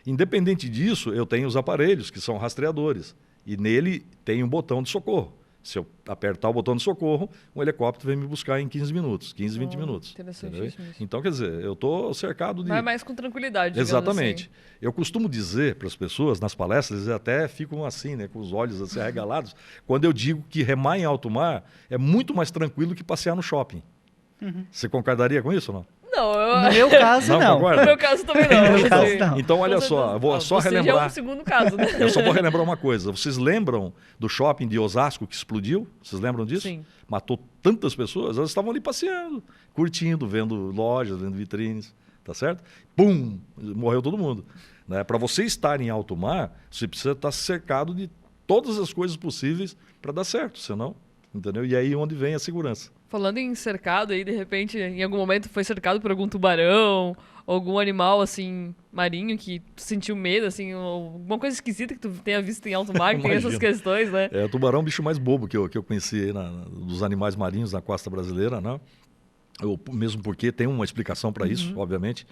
C: Independente disso, eu tenho os aparelhos, que são rastreadores. E nele tem um botão de socorro. Se eu apertar o botão de socorro, um helicóptero vem me buscar em 15 minutos, 20 minutos.
A: Interessantíssimo isso.
C: Então, quer dizer, eu estou cercado de...
A: Vai mais com tranquilidade, digamos
C: Exatamente.
A: assim.
C: Eu costumo dizer para as pessoas, nas palestras, eles até ficam assim, né, com os olhos assim arregalados, quando eu digo que remar em alto mar é muito mais tranquilo que passear no shopping. Você concordaria com isso ou não?
A: Não,
B: No meu caso, não.
C: concorda?
A: No meu caso também não.
B: No meu caso,
A: Assim,
B: não.
C: Então, olha
A: com
C: só,
A: certeza.
C: eu vou só
A: Você
C: relembrar.
A: já é um segundo caso, né?
C: Eu só vou relembrar uma coisa. Vocês lembram do shopping de Osasco que explodiu? Vocês lembram disso?
A: Sim.
C: Matou tantas pessoas, elas estavam ali passeando, curtindo, vendo lojas, vendo vitrines, tá certo? Pum! Morreu todo mundo. Né? Para você estar em alto mar, você precisa estar cercado de todas as coisas possíveis para dar certo, senão, entendeu? E aí onde vem a segurança.
A: Falando em cercado aí, de repente, em algum momento foi cercado por algum tubarão, algum animal, assim, marinho que tu sentiu medo, assim, ou alguma coisa esquisita que tu tenha visto em alto mar, que tem essas
C: Imagino.
A: questões, né?
C: O tubarão é o bicho mais bobo que eu conheci aí dos animais marinhos na costa brasileira, né? Mesmo porque tem uma explicação para isso, obviamente.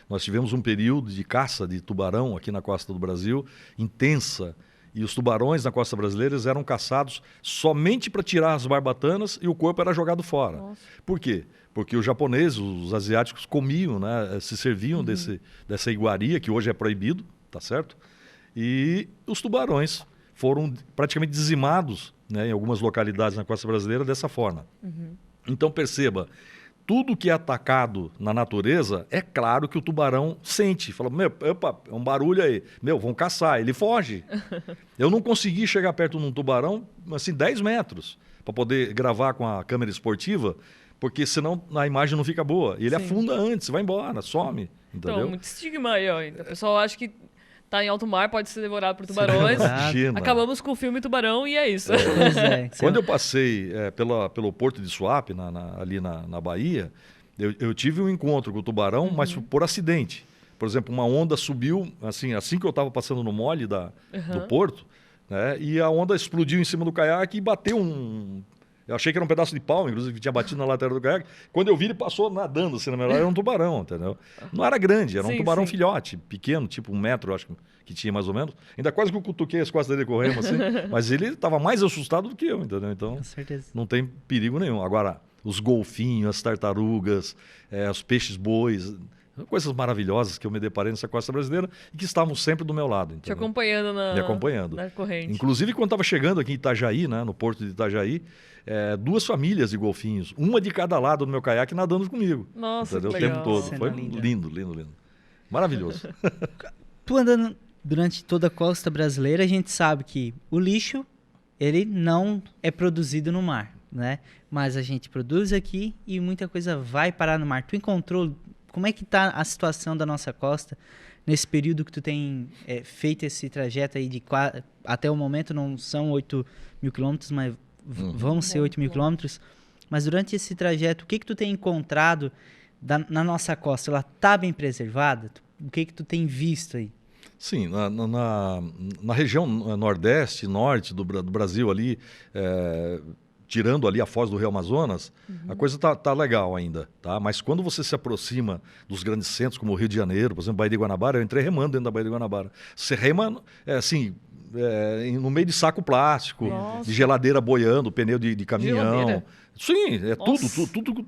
C: Nós tivemos um período de caça de tubarão aqui na costa do Brasil, intensa, e os tubarões na costa brasileira eram caçados somente para tirar as barbatanas e o corpo era jogado fora.
A: Nossa.
C: Por quê? Porque os japoneses, os asiáticos comiam, né? Se serviam dessa iguaria, que hoje é proibido, tá certo? E os tubarões foram praticamente dizimados, né, em algumas localidades na costa brasileira dessa forma. Então perceba, tudo que é atacado na natureza, é claro que o tubarão sente. Fala, opa, é um barulho aí. Vão caçar. Ele foge. Eu não consegui chegar perto de um tubarão, assim, 10 metros, para poder gravar com a câmera esportiva, porque senão a imagem não fica boa. E ele
A: Sim.
C: afunda antes, vai embora, some. Entendeu?
A: Então, muito estigma aí, ó. Então, o pessoal acha que tá em alto mar, pode ser devorado por tubarões.
C: Imagina.
A: Acabamos com o filme Tubarão e é isso.
B: Pois é.
C: Quando eu passei pelo porto de Suape, ali na Bahia, eu tive um encontro com o tubarão, mas por acidente. Por exemplo, uma onda subiu, assim que eu estava passando no mole do porto, né, e a onda explodiu em cima do caiaque e bateu Eu achei que era um pedaço de pau, inclusive, que tinha batido na lateral do caiaque. Quando eu vi, ele passou nadando, assim, na verdade, era um tubarão, entendeu? Não era grande, era um
A: Sim,
C: tubarão
A: sim.
C: filhote, pequeno, tipo 1 metro, acho que tinha mais ou menos. Ainda quase que eu cutuquei as costas dele correndo, assim. Mas ele estava mais assustado do que eu, entendeu? Então,
B: Com certeza.
C: não tem perigo nenhum. Agora, os golfinhos, as tartarugas, os peixes-bois, coisas maravilhosas que eu me deparei nessa costa brasileira e que estavam sempre do meu lado,
A: Te
C: entendeu?
A: acompanhando
C: Me acompanhando.
A: na corrente.
C: Inclusive, quando estava chegando aqui em Itajaí, né, no porto de Itajaí, 2 famílias de golfinhos, uma de cada lado do meu caiaque nadando comigo.
A: Nossa,
C: Entendeu?
A: que
C: O
A: legal.
C: tempo todo.
B: Cena
C: Foi
B: linda.
C: lindo, lindo, lindo. Maravilhoso.
B: Tu andando durante toda a costa brasileira, a gente sabe que o lixo, ele não é produzido no mar, né? Mas a gente produz aqui e muita coisa vai parar no mar. Tu encontrou, como é que tá a situação da nossa costa nesse período que tu tem feito esse trajeto aí até o momento não são 8.000 quilômetros, mas vão ser 8.000 quilômetros. Mas durante esse trajeto, o que tu tem encontrado na nossa costa? Ela tá bem preservada? O que tu tem visto aí?
C: Sim, na região nordeste, norte do Brasil ali, tirando ali a foz do Rio Amazonas, a coisa tá legal ainda, tá? Mas quando você se aproxima dos grandes centros, como o Rio de Janeiro, por exemplo, Baía de Guanabara, eu entrei remando dentro da Baía de Guanabara. Você rema, assim, no meio de saco plástico,
A: Nossa.
C: de geladeira boiando, pneu de caminhão.
A: Geladeira?
C: Sim,
A: Nossa.
C: tudo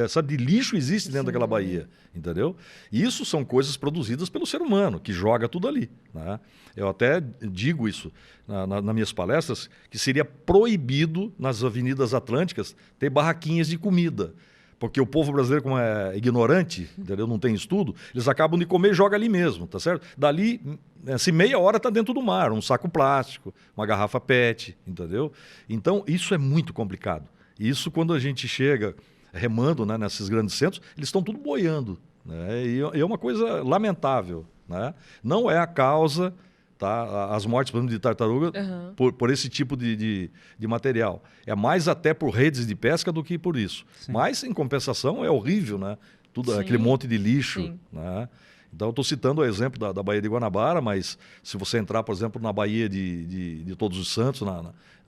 C: sabe, de lixo existe dentro daquela baía, entendeu? Isso são coisas produzidas pelo ser humano, que joga tudo ali, né? Eu até digo isso nas minhas palestras, que seria proibido nas avenidas atlânticas ter barraquinhas de comida. Porque o povo brasileiro, como é ignorante, entendeu? Não tem estudo, eles acabam de comer e joga ali mesmo, tá certo? Dali, assim, meia hora está dentro do mar, um saco plástico, uma garrafa PET, entendeu? Então, isso é muito complicado. Isso, quando a gente chega remando, né, nesses grandes centros, eles estão tudo boiando, né? E é uma coisa lamentável, né? Não é a causa, tá? As mortes, por exemplo, de tartaruga, por esse tipo de material. É mais até por redes de pesca do que por isso.
B: Sim.
C: Mas, em compensação, é horrível, né? Tudo,
A: Sim.
C: aquele monte de lixo,
A: Sim.
C: né? Então, eu estou citando o exemplo da Baía de Guanabara, mas se você entrar, por exemplo, na Baía de Todos os Santos,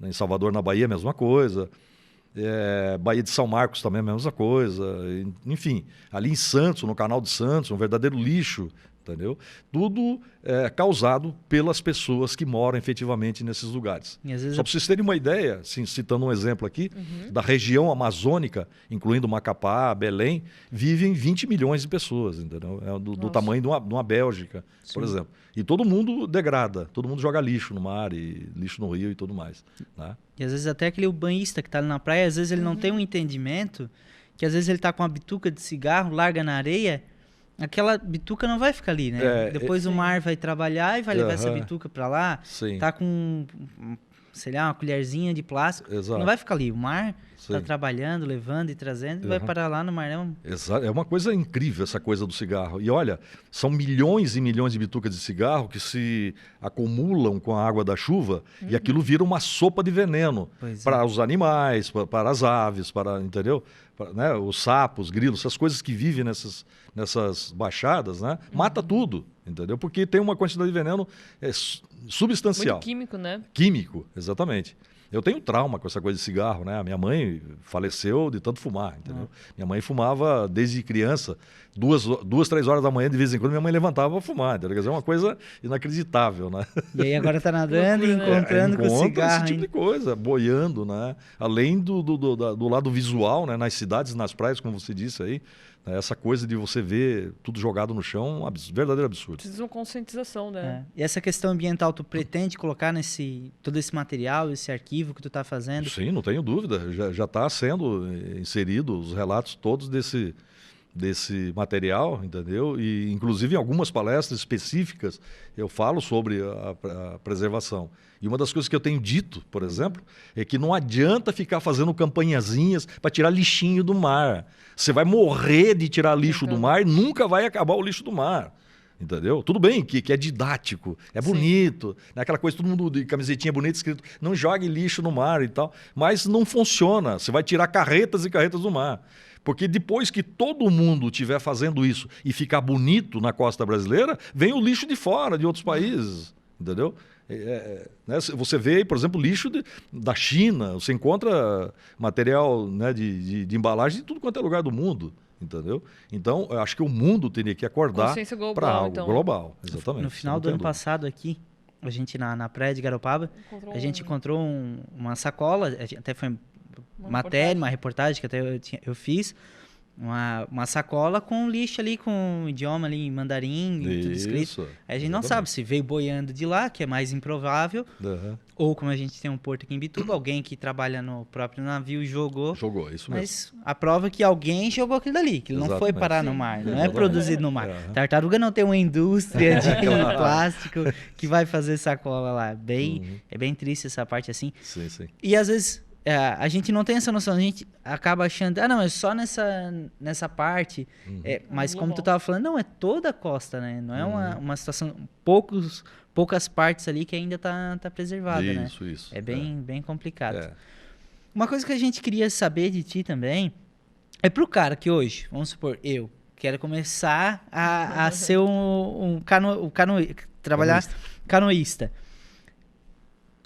C: em Salvador, na Bahia, a mesma coisa. Baía de São Marcos também a mesma coisa. Enfim, ali em Santos, no Canal de Santos, um verdadeiro lixo, entendeu? Tudo causado pelas pessoas que moram efetivamente nesses lugares.
B: E às vezes
C: Só para vocês terem uma ideia, assim, citando um exemplo aqui, da região amazônica, incluindo Macapá, Belém, vivem 20 milhões de pessoas, entendeu? Do tamanho de uma Bélgica, por exemplo. E todo mundo degrada, todo mundo joga lixo no mar, e lixo no rio e tudo mais, né?
B: E às vezes até aquele banhista que tá ali na praia, às vezes ele não tem um entendimento, que às vezes ele tá com uma bituca de cigarro, larga na areia, aquela bituca não vai ficar ali, né? Depois o mar vai trabalhar e vai levar essa bituca para lá,
C: Sim.
B: tá com, sei lá, uma colherzinha de plástico,
C: Exato.
B: não vai ficar ali. O mar tá
C: Sim.
B: trabalhando, levando e trazendo, e vai parar lá no marão.
C: É uma coisa incrível essa coisa do cigarro. E olha, são milhões e milhões de bitucas de cigarro que se acumulam com a água da chuva e aquilo vira uma sopa de veneno
B: Pois
C: para os animais, para as aves, entendeu? Né? Os sapos, grilos, essas coisas que vivem nessas baixadas, né? Mata tudo, entendeu? Porque tem uma quantidade de veneno substancial.
A: Muito químico, né?
C: Químico, exatamente. Eu tenho trauma com essa coisa de cigarro, né? A minha mãe faleceu de tanto fumar, entendeu? Minha mãe fumava desde criança, 3 horas da manhã, de vez em quando, minha mãe levantava para fumar, entendeu? Quer dizer, é uma coisa inacreditável, né?
B: E aí agora tá nadando e encontrando com o cigarro.
C: Esse tipo de coisa, boiando, né? Além do lado visual, né? Nas cidades, nas praias, como você disse aí, né? Essa coisa de você ver tudo jogado no chão, verdadeiro absurdo.
A: Precisa de uma conscientização, né?
B: E essa questão ambiental, tu pretende colocar todo esse material, esse arquivo que tu tá fazendo?
C: Sim, não tenho dúvida. Já está sendo inserido os relatos todos desse material, entendeu? E, inclusive, em algumas palestras específicas, eu falo sobre a preservação. E uma das coisas que eu tenho dito, por exemplo, é que não adianta ficar fazendo campanhazinhas para tirar lixinho do mar. Você vai morrer de tirar lixo do mar e nunca vai acabar o lixo do mar. Entendeu? Tudo bem que é didático, é bonito, né? Aquela coisa, todo mundo de camisetinha bonita escrito, não jogue lixo no mar e tal, mas não funciona, você vai tirar carretas e carretas do mar. Porque depois que todo mundo estiver fazendo isso e ficar bonito na costa brasileira, vem o lixo de fora, de outros países, entendeu? Né? Você vê, por exemplo, lixo da China, você encontra material, né, de embalagem de tudo quanto é lugar do mundo. Entendeu? Então, eu acho que o mundo teria que acordar para algo
A: então.
C: global. Exatamente.
B: No final do ano passado aqui, a gente na praia de Garopaba, a gente encontrou uma sacola, até foi uma reportagem que até eu fiz, uma sacola com lixo ali, com idioma ali em mandarim, tudo escrito. Aí a gente não sabe se veio boiando de lá, que é mais improvável, ou como a gente tem um porto aqui em Bituba, alguém que trabalha no próprio navio jogou.
C: Jogou, isso mesmo.
B: Mas a prova é que alguém jogou aquilo dali, que ele não foi parar no mar, não é produzido no mar. Tartaruga não tem uma indústria de plástico que vai fazer sacola lá. É bem triste essa parte assim.
C: Sim, sim.
B: E às vezes a gente não tem essa noção, a gente acaba achando, não, é só nessa parte, mas como tu estava falando, não, é toda a costa, né? Não é uma situação, poucas partes ali que ainda tá preservada, né?
C: Isso.
B: É bem complicado. Uma coisa que a gente queria saber de ti também, é pro cara que hoje, vamos supor, eu quero começar a ser trabalhar canoísta.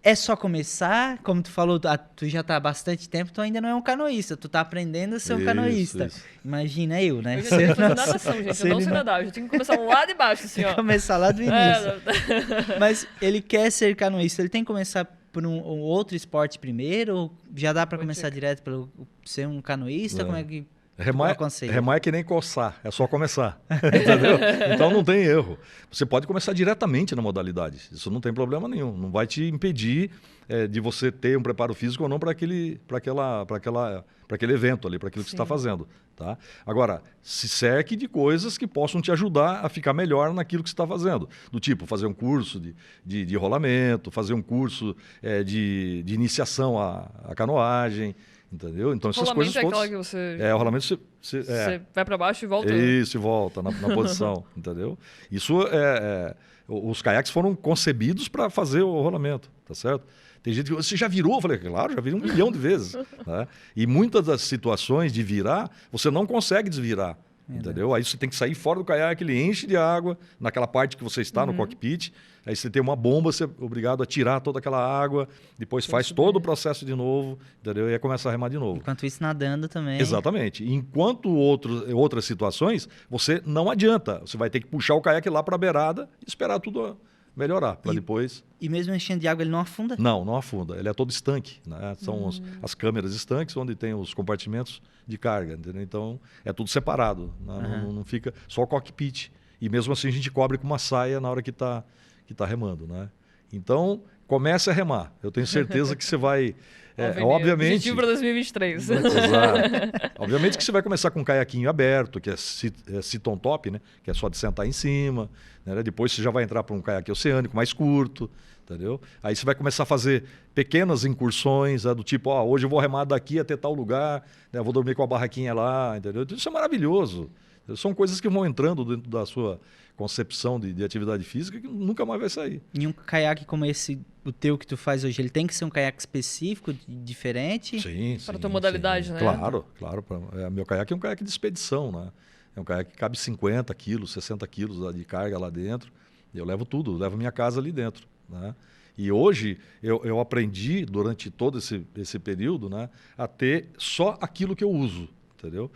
B: é só começar, como tu falou, tu já tá há bastante tempo, tu ainda não é um canoísta, tu tá aprendendo a ser um canoísta.
C: Isso.
B: Imagina eu, né?
A: Eu já tenho que fazer natação, gente.
B: se
A: Eu não
B: ele
A: sei nadar. Eu já tenho que começar lá de baixo, assim, ó.
B: começar lá do início.
A: É,
B: Mas ele quer ser canoísta, ele tem que começar por um outro esporte primeiro? Ou já dá pra
A: Pode
B: começar
A: ser.
B: direto pelo ser um canoísta? Como é que
C: Remar,
B: aconselha?
C: remar é que nem coçar, é só começar. Entendeu? Então não tem erro. Você pode começar diretamente na modalidade. Isso não tem problema nenhum. Não vai te impedir de você ter um preparo físico ou não para aquele evento ali, para aquilo que você está
A: Sim.
C: fazendo. Tá? Agora, se cerque de coisas que possam te ajudar a ficar melhor naquilo que você está fazendo. Do tipo, fazer um curso de rolamento, fazer um curso de iniciação à canoagem. Entendeu? Então essas
A: rolamento
C: coisas
A: é
C: todas.
A: aquela que você,
C: O rolamento
A: você vai pra baixo e volta.
C: isso, e volta na posição, entendeu? Isso os caiaques foram concebidos para fazer o rolamento, tá certo? Tem gente que você já virou, eu falei, claro, já virei 1 milhão de vezes, né? E muitas das situações de virar, você não consegue desvirar, entendeu? Aí você tem que sair fora do caiaque, ele enche de água naquela parte que você está no cockpit, aí você tem uma bomba, você é obrigado a tirar toda aquela água, depois faz todo o processo de novo, entendeu? E aí começa a remar de novo.
B: Enquanto isso, nadando também.
C: Exatamente. Enquanto outras situações, você não adianta. Você vai ter que puxar o caiaque lá para a beirada e esperar tudo melhorar, para depois...
B: E mesmo enchendo de água, ele não afunda?
C: Não afunda. Ele é todo estanque, né? São as câmeras estanques, onde tem os compartimentos de carga, entendeu? Então, é tudo separado, né? Não fica só o cockpit. E mesmo assim, a gente cobre com uma saia na hora que tá remando, né? Então, comece a remar. Eu tenho certeza que você vai... obviamente...
A: Objetivo para 2023.
C: Exato. Obviamente que você vai começar com um caiaquinho aberto, que é sit on top, né? Que é só de sentar em cima. Né? Depois você já vai entrar para um caiaque oceânico mais curto, entendeu? Aí você vai começar a fazer pequenas incursões, do tipo, hoje eu vou remar daqui até tal lugar, né? Vou dormir com a barraquinha lá, entendeu? Isso é maravilhoso. São coisas que vão entrando dentro da sua concepção de atividade física que nunca mais vai sair.
B: E um caiaque como esse, o teu que tu faz hoje, ele tem que ser um caiaque específico, diferente?
C: Sim,
A: Para a tua modalidade,
C: sim.
A: né?
C: Claro. Meu caiaque é um caiaque de expedição, né? É um caiaque que cabe 50 quilos, 60 quilos de carga lá dentro. Eu levo tudo, levo minha casa ali dentro, né? E hoje eu aprendi, durante todo esse período, né, a ter só aquilo que eu uso. Entendeu?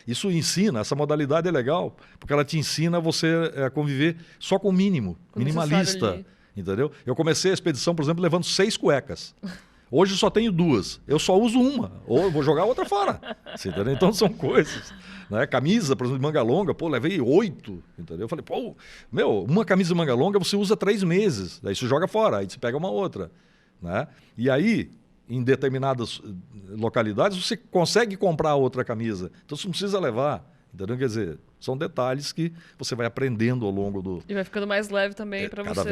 C: Isso ensina, essa modalidade é legal, porque ela te ensina você a conviver só com o mínimo, minimalista. Entendeu? Eu comecei a expedição, por exemplo, levando 6 cuecas. Hoje eu só tenho 2. Eu só uso uma, ou eu vou jogar outra fora. Você entendeu? Então são coisas. Né? Camisa, por exemplo, de manga longa, levei 8. Entendeu? Eu falei, uma camisa de manga longa você usa 3 meses. Daí você joga fora, aí você pega uma outra. Né? E aí, em determinadas localidades, você consegue comprar outra camisa. Então você não precisa levar. Entendeu? Quer dizer, são detalhes que você vai aprendendo ao longo do...
A: E vai ficando mais leve também para você...
C: Cada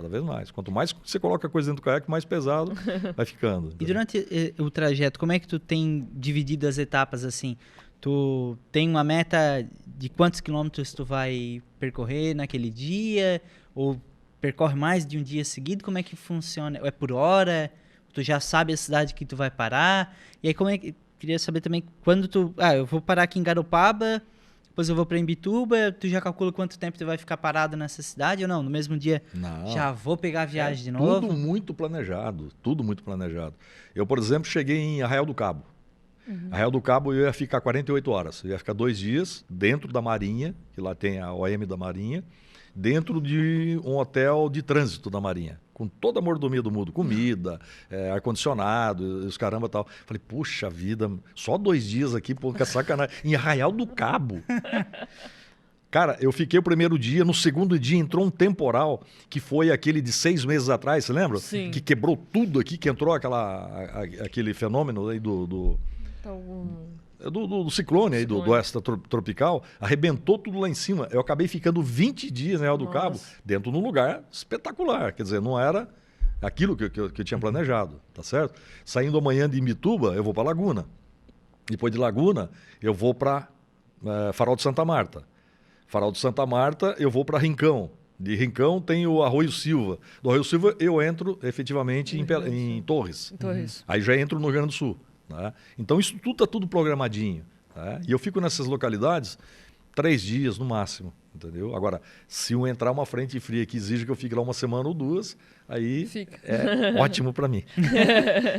C: vez mais. Quanto mais você coloca coisa dentro do caiaque, mais pesado vai ficando.
B: E durante o trajeto, como é que tu tem dividido as etapas assim? Tu tem uma meta de quantos quilômetros tu vai percorrer naquele dia? Ou percorre mais de um dia seguido? Como é que funciona? É por hora? Tu já sabe a cidade que tu vai parar? E aí como é que... Queria saber também quando tu... eu vou parar aqui em Garopaba, depois eu vou para Imbituba, tu já calcula quanto tempo tu vai ficar parado nessa cidade ou não? No mesmo dia
C: Não.
B: Já vou pegar a viagem de novo?
C: Tudo muito planejado. Eu, por exemplo, cheguei em Arraial do Cabo. Arraial do Cabo eu ia ficar 48 horas. Eu ia ficar 2 dias dentro da Marinha, que lá tem a OM da Marinha, dentro de um hotel de trânsito da Marinha, com toda a mordomia do mundo, comida, ar-condicionado, os caramba e tal. Falei, puxa vida, só 2 dias aqui, que sacanagem, em Arraial do Cabo. Cara, eu fiquei o primeiro dia, no segundo dia entrou um temporal, que foi aquele de 6 meses atrás, você lembra?
A: Sim.
C: Que quebrou tudo aqui, que entrou aquele fenômeno aí do ciclone aí, do oeste tropical, arrebentou tudo lá em cima. Eu acabei ficando 20 dias em Arraial do Cabo, dentro de um lugar espetacular. Quer dizer, não era aquilo que eu tinha planejado, tá certo? Saindo amanhã de Imbituba, eu vou para Laguna. Depois de Laguna, eu vou para Farol de Santa Marta. Farol de Santa Marta, eu vou para Rincão. De Rincão tem o Arroio Silva. Do Arroio Silva, eu entro efetivamente em Torres. Aí já entro no Rio Grande do Sul. Né? Então isso tudo está tudo programadinho. Né? E eu fico nessas localidades 3 dias no máximo, entendeu? Agora, se um entrar uma frente fria que exige que eu fique lá uma semana ou 2, aí
A: Fica.
C: é ótimo para mim.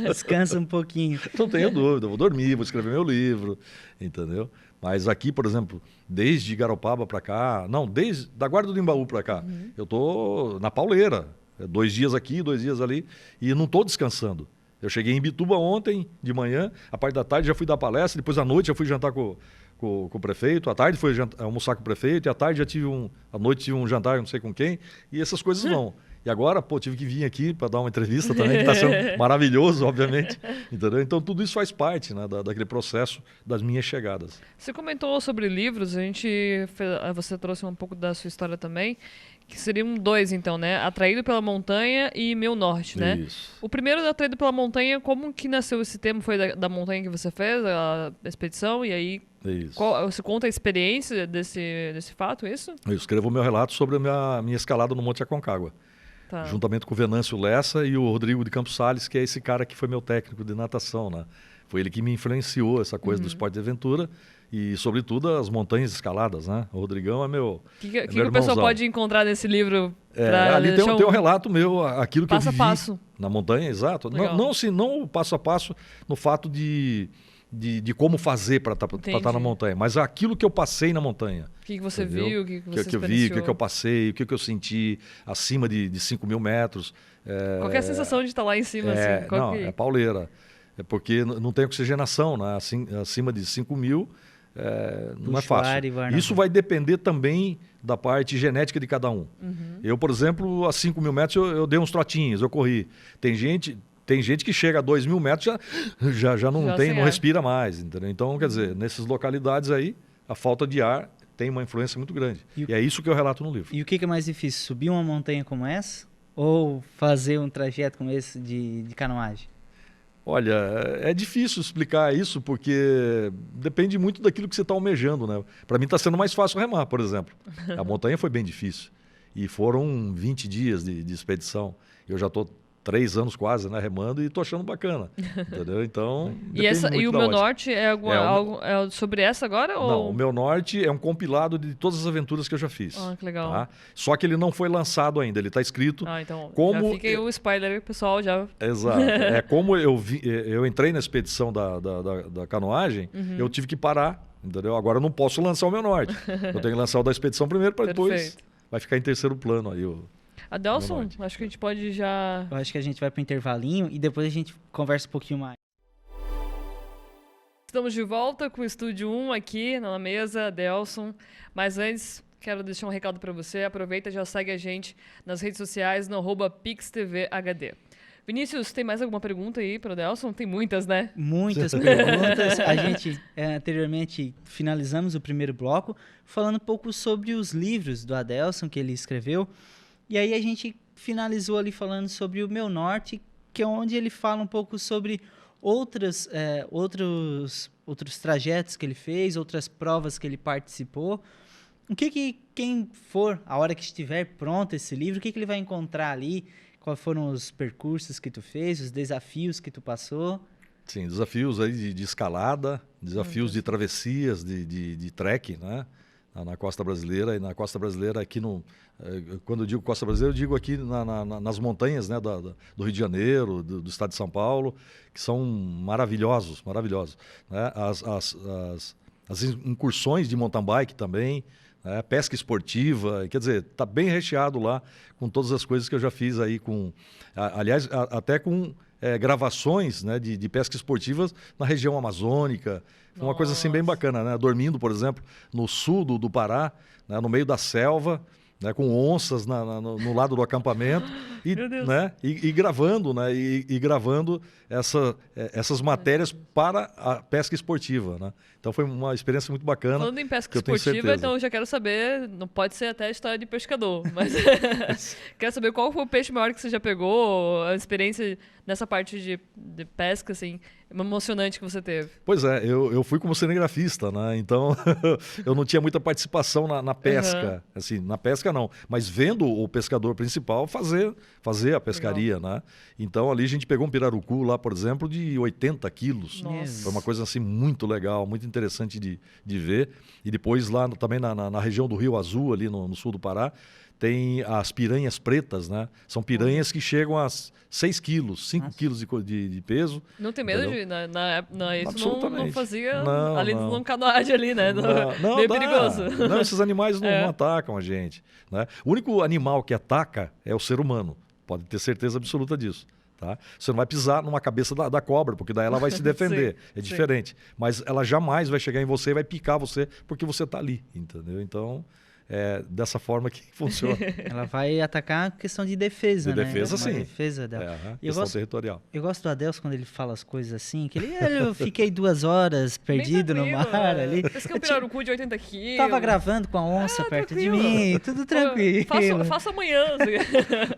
B: Descansa um pouquinho.
C: Não tenho dúvida, eu vou dormir, vou escrever meu livro, entendeu? Mas aqui, por exemplo, desde Garopaba para cá, não, desde da Guarda do Imbaú para cá, eu tô na pauleira, 2 dias aqui, 2 dias ali, e não tô descansando. Eu cheguei em Bituba ontem de manhã, a parte da tarde já fui dar palestra, depois à noite já fui jantar com o prefeito, à tarde fui almoçar com o prefeito, e à tarde à noite tive um jantar, não sei com quem, e essas coisas vão. E agora, pô, tive que vir aqui para dar uma entrevista também, que está sendo maravilhoso, obviamente. Entendeu? Então, tudo isso faz parte, né, daquele processo das minhas chegadas.
A: Você comentou sobre livros, você trouxe um pouco da sua história também, que seriam 2, então, né? Atraído pela Montanha e Meu Norte, né?
C: Isso.
A: O primeiro, Atraído pela Montanha, como que nasceu esse tema? Foi da montanha que você fez, a expedição, e aí
C: Isso.
A: você conta a experiência desse fato, isso?
C: Eu escrevo o meu relato sobre a minha escalada no Monte Aconcagua.
A: Tá.
C: Juntamente com o Venâncio Lessa e o Rodrigo de Campos Sales, que é esse cara que foi meu técnico de natação, né? Foi ele que me influenciou essa coisa do esporte de aventura e, sobretudo, as montanhas escaladas, né? O Rodrigão é meu
A: O que
C: meu
A: o pessoal
C: irmãozão.
A: pode encontrar nesse livro?
C: Ali tem um relato meu, aquilo que
A: passo
C: eu
A: a
C: vivi
A: passo.
C: na montanha, exato.
A: Legal.
C: Não o passo a passo no fato de como fazer para estar na montanha, mas aquilo que eu passei na montanha.
A: O que você
C: entendeu?
A: viu, o que você
C: que eu vi, o que eu passei, o que eu senti acima de 5 mil metros.
A: Qual que é a sensação de estar lá em cima? Assim? Qual
C: É pauleira. É porque não tem oxigenação, né? Assim, acima de 5 mil não é fácil. Isso vai depender também da parte genética de cada um. Eu, por exemplo, a 5 mil metros eu dei uns trotinhos, eu corri. Tem gente que chega a 2 mil metros já não respira mais, entendeu? Então, quer dizer, nessas localidades aí, a falta de ar tem uma influência muito grande. E é isso que eu relato no livro.
B: E o que é mais difícil, subir uma montanha como essa ou fazer um trajeto como esse de canoagem?
C: Olha, é difícil explicar isso porque depende muito daquilo que você está almejando, né? Para mim está sendo mais fácil remar, por exemplo. A montanha foi bem difícil e foram 20 dias de expedição. Eu já estou 3 anos quase, né, remando e estou achando bacana, entendeu? Então,
A: e o Meu Norte é algo sobre essa agora? Ou...
C: Não, o Meu Norte é um compilado de todas as aventuras que eu já fiz.
A: Ah, que legal.
C: Tá? Só que ele não foi lançado ainda, ele está escrito
A: então
C: como...
A: já fica aí o spoiler, pessoal, já...
C: Exato. É como eu entrei na expedição da canoagem, eu tive que parar, entendeu? Agora eu não posso lançar o Meu Norte. Eu tenho que lançar o da expedição primeiro para depois... Vai ficar em terceiro plano aí
A: Adelson, acho que a gente pode já...
B: Eu acho que a gente vai para o intervalinho e depois a gente conversa um pouquinho mais.
A: Estamos de volta com o Estúdio 1 aqui na mesa, Adelson. Mas antes, quero deixar um recado para você. Aproveita e já segue a gente nas redes sociais no @PixTVHD. Vinícius, tem mais alguma pergunta aí para o Adelson? Tem muitas, né?
B: Muitas perguntas. A gente, anteriormente, finalizamos o primeiro bloco falando um pouco sobre os livros do Adelson que ele escreveu. E aí a gente finalizou ali falando sobre o Meu Norte, que é onde ele fala um pouco sobre outros trajetos que ele fez, outras provas que ele participou. O que quem for, a hora que estiver pronto esse livro, o que ele vai encontrar ali? Quais foram os percursos que tu fez, os desafios que tu passou?
C: Sim, desafios aí de escalada, desafios de travessias, de trekking, né? Na costa brasileira. E na costa brasileira aqui quando eu digo costa brasileira, eu digo aqui nas montanhas, né, do Rio de Janeiro, do estado de São Paulo, que são maravilhosos, né? As incursões de mountain bike também, né? Pesca esportiva, quer dizer, está bem recheado lá com todas as coisas que eu já fiz aí aliás, até com gravações, né, de pesca esportivas na região amazônica. Foi uma coisa assim bem bacana, né? Dormindo, por exemplo, no sul do Pará, né, no meio da selva, né, com onças no lado do acampamento e gravando, né, e gravando essas matérias para a pesca esportiva, né? Então foi uma experiência muito bacana.
A: Falando em pesca esportiva, então eu já quero saber, não pode ser até história de pescador, mas quero saber qual foi o peixe maior que você já pegou, a experiência nessa parte de pesca, assim, emocionante que você teve.
C: Pois é, eu fui como cinegrafista, né? Então eu não tinha muita participação na pesca, assim, na pesca não, mas vendo o pescador principal fazer fazer a pescaria, né? Então ali a gente pegou um pirarucu lá, por exemplo, de 80 quilos.
A: Nossa.
C: Foi uma coisa assim muito legal, muito interessante de ver. E depois lá também na região do Rio Azul, ali no sul do Pará, tem as piranhas pretas, né? São piranhas que chegam a 6 quilos, 5 quilos de peso.
A: Não tem medo
C: Entendeu?
A: de... Isso não
C: Absolutamente.
A: fazia
C: Não,
A: ali
C: não.
A: no canoagem ali, né?
C: Não,
A: Meio
C: dá.
A: perigoso.
C: Não, esses animais não,
A: É.
C: não atacam a gente, né? O único animal que ataca é o ser humano. Pode ter certeza absoluta disso. Tá? Você não vai pisar numa cabeça da cobra, porque daí ela vai se defender.
A: Sim,
C: É
A: sim.
C: diferente. Mas ela jamais vai chegar em você e vai picar você porque você está ali, entendeu? Então, é dessa forma que funciona.
B: Ela vai atacar a questão de defesa,
C: De
B: né?
C: defesa,
B: Uma
C: sim.
B: defesa dela.
C: É,
B: E eu
C: questão
B: gosto,
C: territorial.
B: eu gosto do Adelson quando ele fala as coisas assim, que eu fiquei 2 horas perdido no
A: Bem
B: mar
A: tranquilo,
B: ali.
A: Pesquei um pirarucu de 80 quilos.
B: Tava gravando com a onça perto de
A: tranquilo.
B: mim, tudo tranquilo.
A: Faço amanhã. Assim.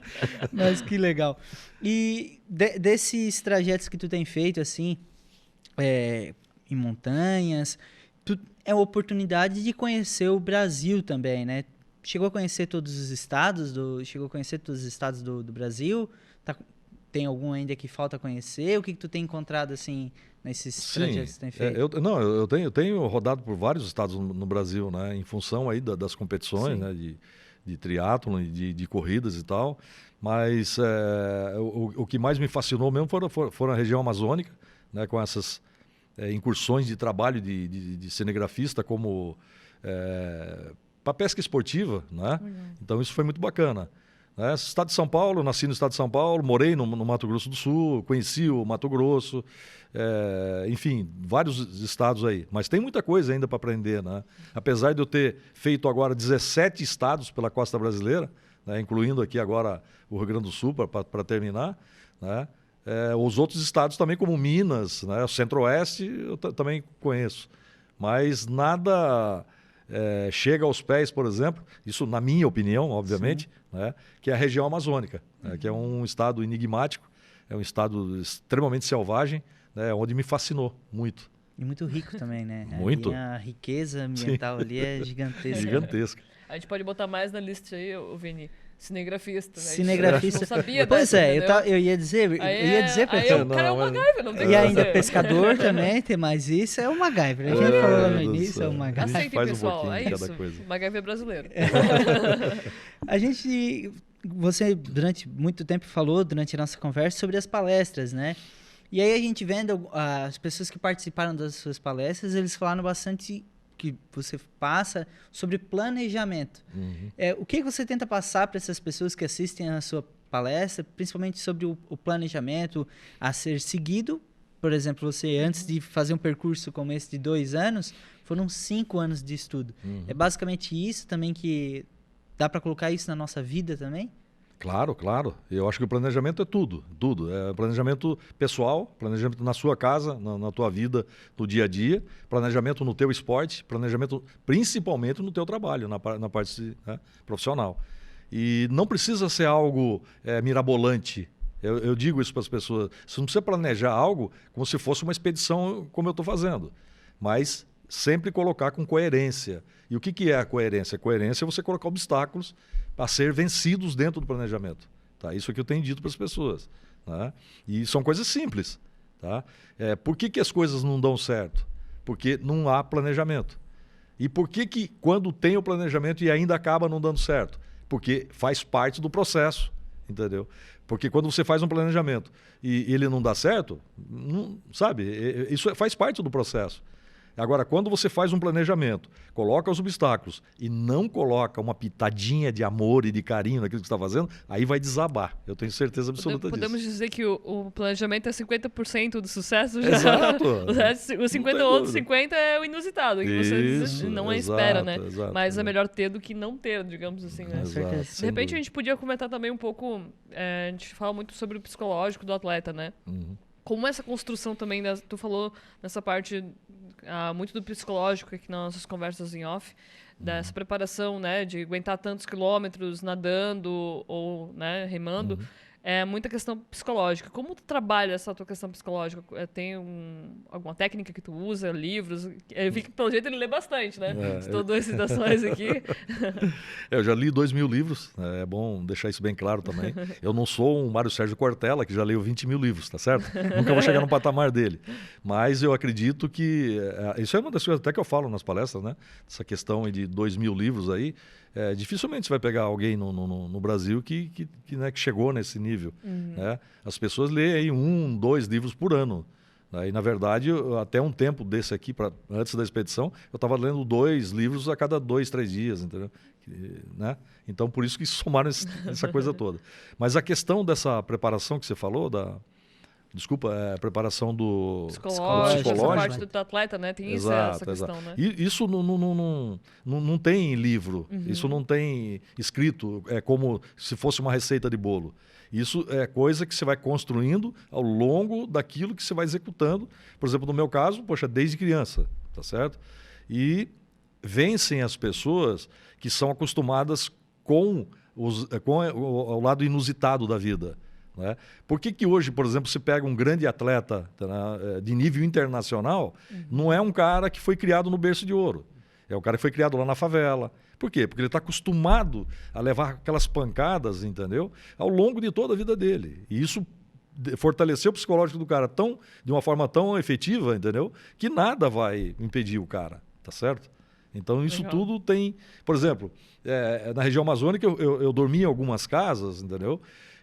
B: Mas que legal. E desses trajetos que tu tem feito, assim, em montanhas, é a oportunidade de conhecer o Brasil também, né? Chegou a conhecer todos os estados do Brasil? Tem algum ainda que falta conhecer? O que tu tem encontrado, assim, nesses trajetos que tu tem feito?
C: Eu tenho rodado por vários estados no Brasil, né? Em função aí das competições,
B: Sim.
C: né? De triatlon e de corridas e tal. Mas o que mais me fascinou mesmo foram a região amazônica, né? Com essas incursões de trabalho de cinegrafista como para pesca esportiva, né? Então isso foi muito bacana. Né? Estado de São Paulo, eu nasci no estado de São Paulo, morei no Mato Grosso do Sul, conheci o Mato Grosso, enfim, vários estados aí. Mas tem muita coisa ainda para aprender, né? Apesar de eu ter feito agora 17 estados pela costa brasileira, né? Incluindo aqui agora o Rio Grande do Sul para terminar, né? Os outros estados também, como Minas, né? O Centro-Oeste, eu também conheço. Mas nada chega aos pés, por exemplo, isso na minha opinião, obviamente, né? Que é a região amazônica, né? Que é um estado enigmático, é um estado extremamente selvagem, né? Onde me fascinou muito.
B: E muito rico também, né?
C: Muito.
B: Ali a riqueza ambiental ali é gigantesca.
C: Gigantesca.
A: A gente pode botar mais na lista aí, o Vini. Cinegrafista. Né?
B: Cinegrafista.
A: Não sabia
B: Pois
A: dessa,
B: eu
A: entendeu?
B: ia dizer pra
A: Aí
B: tu.
A: o cara é uma MacGyver, não tem o que
B: E ainda
A: fazer.
B: pescador também, tem mais isso, é o MacGyver. A gente falou lá no
C: Deus do
B: início, é
C: céu.
B: o MacGyver.
C: gente
A: Aceitem,
C: faz um
A: pessoal.
C: pouquinho
A: É
C: de cada
A: isso.
C: coisa.
A: MacGyver brasileiro.
B: Você durante muito tempo falou, durante a nossa conversa, sobre as palestras, né? E aí a gente vendo as pessoas que participaram das suas palestras, eles falaram bastante que você passa sobre planejamento.
C: Uhum.
B: O que você tenta passar para essas pessoas que assistem a sua palestra, principalmente sobre o planejamento a ser seguido? Por exemplo, você antes de fazer um percurso como esse de 2 anos, foram 5 anos de estudo.
C: Uhum.
B: É basicamente isso também que dá para colocar isso na nossa vida também?
C: Claro, claro. Eu acho que o planejamento é tudo, tudo. É planejamento pessoal, planejamento na sua casa, na tua vida, no dia a dia, planejamento no teu esporte, planejamento principalmente no teu trabalho, na parte profissional. E não precisa ser algo mirabolante. Eu digo isso para as pessoas. Você não precisa planejar algo como se fosse uma expedição como eu estou fazendo, mas sempre colocar com coerência. E o que é a coerência? A coerência é você colocar obstáculos para ser vencidos dentro do planejamento. Tá? Isso é que eu tenho dito para as pessoas. Tá? E são coisas simples. Tá? Por que as coisas não dão certo? Porque não há planejamento. E por que quando tem o planejamento e ainda acaba não dando certo? Porque faz parte do processo, entendeu? Porque quando você faz um planejamento e ele não dá certo, sabe? Isso faz parte do processo. Agora, quando você faz um planejamento, coloca os obstáculos e não coloca uma pitadinha de amor e de carinho naquilo que você está fazendo, aí vai desabar. Eu tenho certeza absoluta
A: Podemos
C: disso.
A: dizer que o planejamento é 50% do sucesso já.
C: Exato.
A: O 50 outros 50 é o inusitado, que você
C: Isso,
A: não
C: exato,
A: espera, né?
C: exato,
A: Mas é
C: exato.
A: melhor ter do que não ter, digamos assim, né?
B: Com certeza.
C: Exato,
A: De
C: sem
A: repente a
C: dúvida.
A: gente podia comentar também um pouco, a gente fala muito sobre o psicológico do atleta, né?
C: Uhum.
A: Como essa construção também, tu falou nessa parte muito do psicológico aqui nas nossas conversas em off, dessa preparação, né, de aguentar tantos quilômetros nadando ou, né, remando. é muita questão psicológica. Como tu trabalha essa tua questão psicológica? Tem alguma técnica que tu usa, livros? Eu vi que, pelo jeito, ele lê bastante, né? Estou duas citações aqui.
C: Eu já li 2.000 livros, é bom deixar isso bem claro também. Eu não sou um Mário Sérgio Cortella, que já leu 20.000 livros, tá certo? Nunca vou chegar no patamar dele. Mas eu acredito que... isso é uma das coisas até que eu falo nas palestras, né? Essa questão aí de 2.000 livros aí. Dificilmente você vai pegar alguém no Brasil que chegou nesse nível. Né? As pessoas leem aí 1, 2 livros por ano. Né? E, na verdade, até um tempo desse aqui, antes da expedição, eu estava lendo 2 livros a cada 2, 3 dias, entendeu? Né? Então, por isso que somaram essa coisa toda. Mas a questão dessa preparação que você falou, preparação do
A: psicológico, essa parte do atleta, né? Tem essa questão, né?
C: E isso não tem livro, isso não tem escrito, é como se fosse uma receita de bolo. Isso é coisa que você vai construindo ao longo daquilo que você vai executando. Por exemplo, no meu caso, desde criança, tá certo? E vencem as pessoas que são acostumadas com o lado inusitado da vida. Né? Por que hoje, por exemplo, se pega um grande atleta, né, de nível internacional, não é um cara que foi criado no berço de ouro. É um cara que foi criado lá na favela. Por quê? Porque ele está acostumado a levar aquelas pancadas, entendeu? Ao longo de toda a vida dele. E isso fortaleceu o psicológico do cara de uma forma tão efetiva, entendeu? Que nada vai impedir o cara, tá certo? Então isso tudo tem... Por exemplo, na região amazônica eu dormi em algumas casas, entendeu?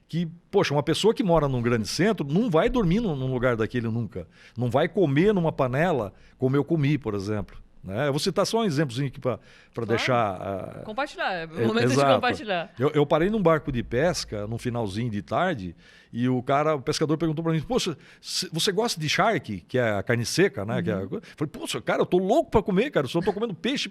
C: Que, uma pessoa que mora num grande centro não vai dormir num lugar daquele nunca. Não vai comer numa panela como eu comi, por exemplo. Né? Eu vou citar só um exemplozinho aqui para deixar...
A: Compartilhar, é o momento de compartilhar.
C: Eu parei num barco de pesca, no finalzinho de tarde, e o pescador perguntou para mim, poxa, você gosta de charque, que é a carne seca, né? Eu falei, poxa, cara, eu tô louco para comer, cara, eu só tô comendo peixe.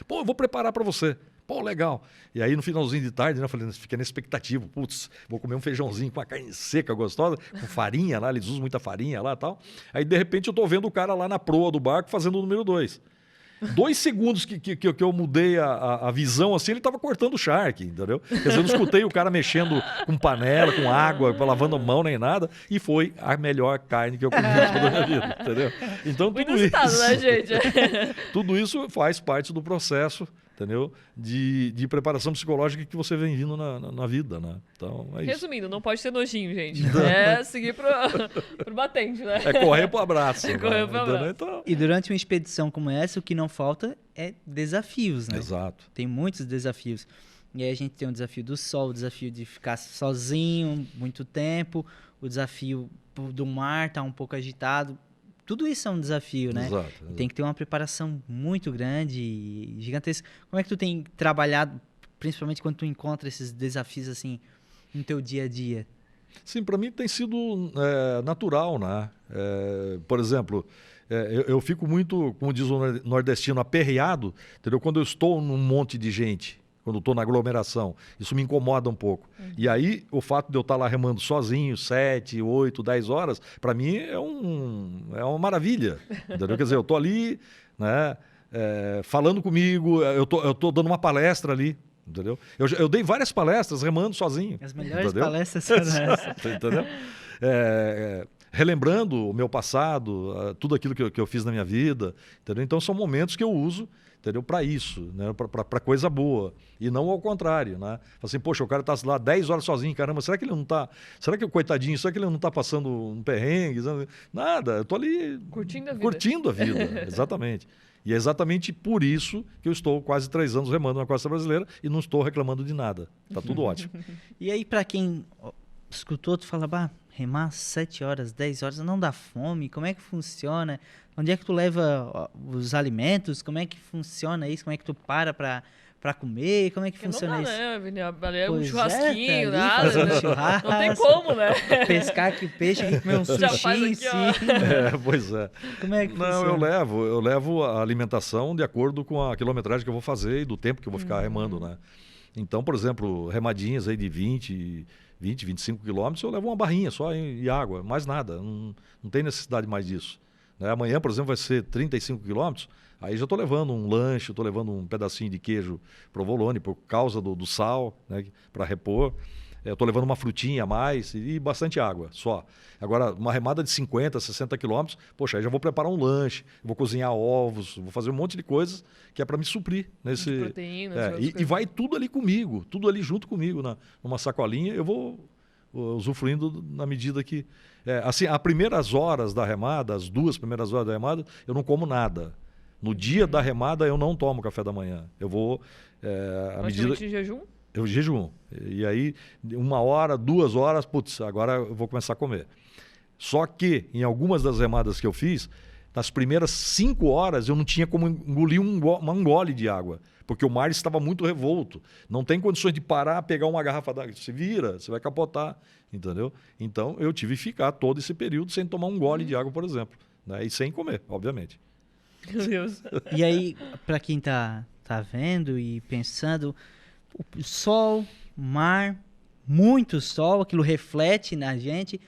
C: Pô, eu vou preparar para você. Pô, legal. E aí, no finalzinho de tarde, né, eu falei, fica na expectativa. Putz, vou comer um feijãozinho com uma carne seca gostosa, com farinha lá, eles usam muita farinha lá e tal. Aí, de repente, eu tô vendo o cara lá na proa do barco fazendo o número 2. 2 segundos que eu mudei a visão, assim, ele tava cortando o charque, entendeu? Quer dizer, eu não escutei o cara mexendo com panela, com água, lavando a mão, nem nada. E foi a melhor carne que eu comi toda a minha vida, entendeu? Então, tudo isso...
A: né, gente?
C: Tudo isso faz parte do processo, entendeu? De preparação psicológica que você vem vindo na vida, né? Então, é isso.
A: Resumindo, não pode ter nojinho, gente. É seguir pro batente, né?
C: É correr pro abraço.
A: Correr pro abraço.
B: Então... E durante uma expedição como essa, o que não falta é desafios, né?
C: Exato.
B: Tem muitos desafios. E aí a gente tem o desafio do sol, o desafio de ficar sozinho muito tempo, o desafio do mar estar um pouco agitado. Tudo isso é um desafio, né?
C: Exato.
B: Tem que ter uma preparação muito grande e gigantesca. Como é que tu tem trabalhado, principalmente quando tu encontra esses desafios assim no teu dia a dia?
C: Sim, para mim tem sido natural, né? Por exemplo, eu fico muito, como diz o nordestino, aperreado, entendeu? Quando eu estou num monte de gente, quando eu estou na aglomeração. Isso me incomoda um pouco. E aí, o fato de eu estar lá remando sozinho, 7, 8, 10 horas, para mim é uma maravilha. Entendeu? Quer dizer, eu estou ali, né, falando comigo, eu tô dando uma palestra ali. Entendeu? Eu dei várias palestras remando sozinho.
B: As melhores
C: entendeu?
B: Palestras são essas.
C: Entendeu? Relembrando o meu passado, tudo aquilo que eu fiz na minha vida. Entendeu? Então, são momentos que eu uso, entendeu? Para isso, né? Para coisa boa. E não ao contrário. Né? Assim, poxa, o cara está lá 10 horas sozinho, caramba, será que ele não está... Será que o coitadinho, será que ele não está passando um perrengue? Nada, eu estou ali... Curtindo a vida, exatamente. E é exatamente por isso que eu estou quase 3 anos remando na costa brasileira e não estou reclamando de nada. Está tudo ótimo.
B: E aí, para quem escutou, tu fala, remar 7 horas, 10 horas, não dá fome? Como é que funciona? Onde é que tu leva os alimentos? Como é que funciona isso? Como é que tu para comer? Como é que funciona isso?
A: É um churrasquinho, nada.
B: Um churrasco,
A: não tem como, né?
B: Pescar aqui peixe, aqui comer um sushi em si.
C: Pois é.
B: Como é que funciona?
C: Não, eu levo a alimentação de acordo com a quilometragem que eu vou fazer e do tempo que eu vou ficar remando, né? Então, por exemplo, remadinhas aí de 20, 25 quilômetros, eu levo uma barrinha só e água, mais nada. Não tem necessidade mais disso. Né? Amanhã, por exemplo, vai ser 35 quilômetros, aí já estou levando um lanche, estou levando um pedacinho de queijo provolone por causa do sal, né, para repor. eu estou levando uma frutinha a mais e bastante água só. Agora, uma remada de 50, 60 quilômetros, poxa, aí já vou preparar um lanche, vou cozinhar ovos, vou fazer um monte de coisas que é para me suprir nesse.
A: De proteínas,
C: e vai tudo ali comigo, tudo ali junto comigo, numa sacolinha, eu vou usufruindo na medida que. Assim, as primeiras horas da remada, as 2 primeiras horas da remada, eu não como nada. No dia da remada, eu não tomo café da manhã. Eu vou. À medida...
A: de jejum?
C: Eu jejum. E aí, 1 hora, 2 horas, putz, agora eu vou começar a comer. Só que, em algumas das remadas que eu fiz, nas primeiras 5 horas eu não tinha como engolir um gole de água, porque o mar estava muito revolto. Não tem condições de parar, pegar uma garrafa d'água. Se vira, você vai capotar, entendeu? Então, eu tive que ficar todo esse período sem tomar um gole de água, por exemplo. Né? E sem comer, obviamente.
A: Meu Deus.
B: E aí, para quem tá vendo e pensando, o sol, o mar, muito sol, aquilo reflete na gente.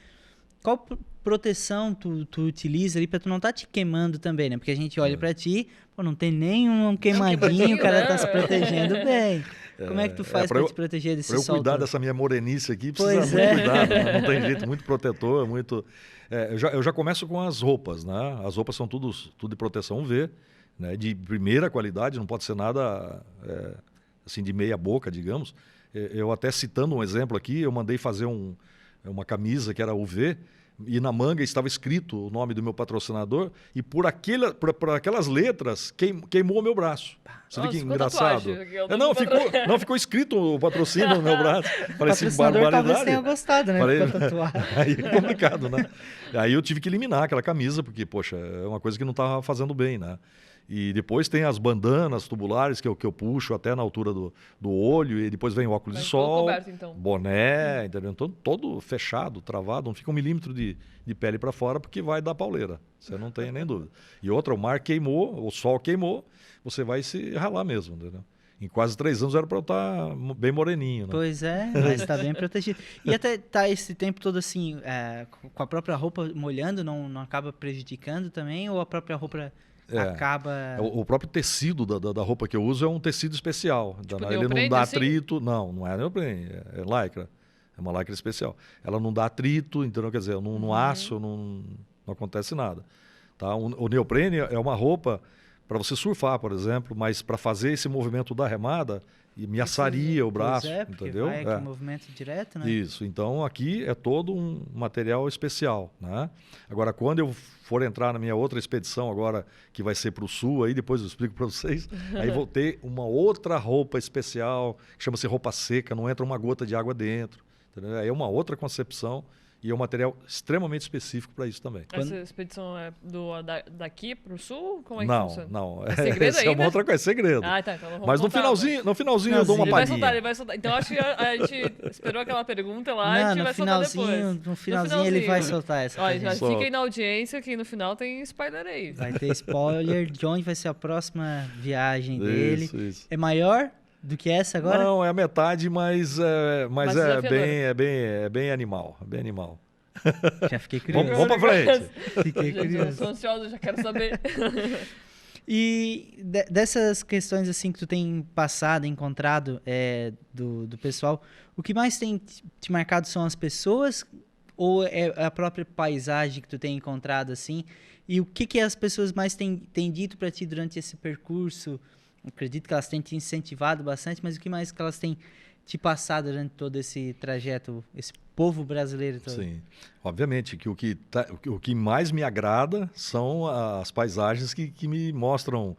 B: Qual proteção tu utiliza ali para tu não tá te queimando também, né? Porque a gente olha para ti, pô, não tem nenhum queimadinho, o cara tá se protegendo bem. Como é que tu faz para te proteger desse sol?
C: Para eu cuidar
B: todo?
C: dessa minha morenice aqui, precisa muito cuidado, né? Não tem jeito, muito protetor, muito... eu já começo com as roupas, né? As roupas são tudo de proteção UV, né? De primeira qualidade, não pode ser nada assim de meia boca, digamos. Eu até citando um exemplo aqui, eu mandei fazer uma camisa que era UV, e na manga estava escrito o nome do meu patrocinador, e por aquelas letras queimou o meu braço. Você vê que engraçado. Ficou escrito o patrocínio no meu braço. Parecia barbaridade.
B: Talvez tenha gostado, né?
C: Aí é complicado, né? Aí eu tive que eliminar aquela camisa, porque, poxa, é uma coisa que não estava fazendo bem, né? E depois tem as bandanas tubulares que eu puxo até na altura do olho, e depois vem o óculos de sol,
A: coberto, então.
C: boné, entendeu? Todo fechado, travado, não fica 1 milímetro de pele para fora, porque vai dar pauleira, você não tem nem dúvida. E outra, o mar queimou, o sol queimou, você vai se ralar mesmo, entendeu? Em quase 3 anos era para eu estar bem moreninho, né?
B: Pois é, mas está bem protegido. E até tá esse tempo todo assim, com a própria roupa molhando, não acaba prejudicando também, ou a própria roupa... acaba...
C: O próprio tecido da roupa que eu uso é um tecido especial.
A: Tipo
C: Ele não
A: neoprene,
C: dá
A: assim?
C: atrito. Não é neoprene, é lycra. É uma lycra especial. Ela não dá atrito, entendeu? Quer dizer, no aço não acontece nada. Tá? O neoprene é uma roupa para você surfar, por exemplo, mas para fazer esse movimento da remada, me assaria o braço, entendeu?
B: Vai aqui movimento direto, né?
C: Isso, então aqui é todo um material especial, né? Agora, quando eu for entrar na minha outra expedição agora, que vai ser para o sul, aí depois eu explico para vocês, aí vou ter uma outra roupa especial, que chama-se roupa seca, não entra uma gota de água dentro, entendeu? Aí é uma outra concepção e é um material extremamente específico para isso também.
A: Essa expedição é daqui pro sul? Como é que
C: Não,
A: funciona?
C: não.
A: É segredo
C: Essa é
A: ainda?
C: uma outra coisa, é segredo.
A: Ah, tá. Então não vamos
C: Mas no
A: contar,
C: finalzinho eu dou uma palhinha.
A: Ele vai soltar. Então acho que a gente esperou aquela pergunta lá, a gente vai soltar depois.
B: No finalzinho ele vai soltar essa.
A: Ó,
B: pra
A: já
B: gente.
A: fica aí na audiência que no final tem spoiler aí.
B: Vai ter spoiler de onde vai ser a próxima viagem dele.
C: Isso.
B: É maior do que essa agora?
C: Não, é a metade, mas é
A: desafiadora.
C: bem animal. É bem animal.
B: Já fiquei curioso.
C: Vamos pra frente.
B: Fiquei
A: Gente, eu
B: curioso.
A: tô ansiosa, já quero saber.
B: E dessas questões assim que tu tem passado, encontrado do pessoal, o que mais tem te marcado são as pessoas ou é a própria paisagem que tu tem encontrado assim? E o que as pessoas mais têm dito para ti durante esse percurso? Eu acredito que elas têm te incentivado bastante, mas o que mais que elas têm te passado durante todo esse trajeto, esse povo brasileiro todo?
C: Sim, obviamente que o que mais me agrada são as paisagens que me mostram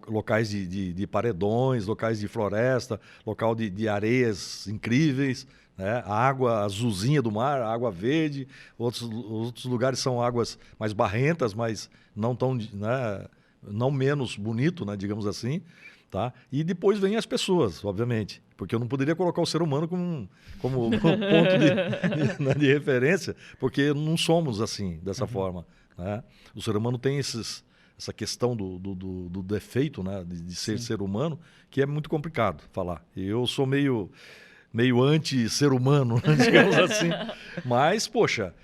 C: locais de paredões, locais de floresta, local de areias incríveis, né? A água azulzinha do mar, a água verde. Outros lugares são águas mais barrentas, mas não tão, né, não menos bonito, né, digamos assim. Tá? E depois vem as pessoas, obviamente, porque eu não poderia colocar o ser humano como ponto de referência, porque não somos assim, dessa forma. Né? O ser humano tem essa questão do defeito, né, de ser humano, que é muito complicado falar. E eu sou meio anti-ser humano, né, digamos assim. Mas, poxa,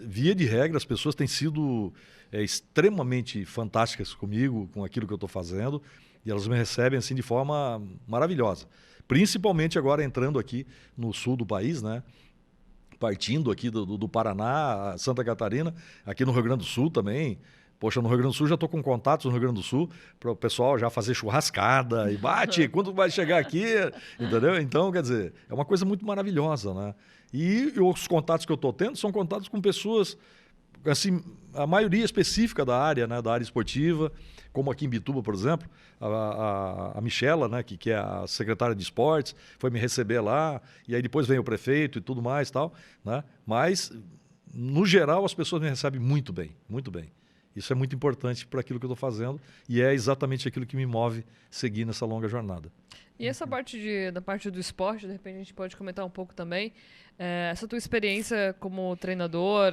C: via de regra, as pessoas têm sido extremamente fantásticas comigo, com aquilo que eu estou fazendo. E elas me recebem assim de forma maravilhosa. Principalmente agora entrando aqui no sul do país, né? Partindo aqui do Paraná, Santa Catarina, aqui no Rio Grande do Sul também. Poxa, no Rio Grande do Sul já estou com contatos no Rio Grande do Sul para o pessoal já fazer churrascada e bate, quando vai chegar aqui, entendeu? Então, quer dizer, é uma coisa muito maravilhosa, né? E os contatos que eu estou tendo são contatos com pessoas, assim, a maioria específica da área, né? Da área esportiva, como aqui em Bituba, por exemplo, a Michela, né? Que é a secretária de esportes, foi me receber lá, e aí depois vem o prefeito e tudo mais, tal, né? Mas, no geral, as pessoas me recebem muito bem, muito bem. Isso é muito importante para aquilo que eu estou fazendo e é exatamente aquilo que me move seguir nessa longa jornada.
A: E essa parte da parte do esporte, de repente a gente pode comentar um pouco também. Essa tua experiência como treinador,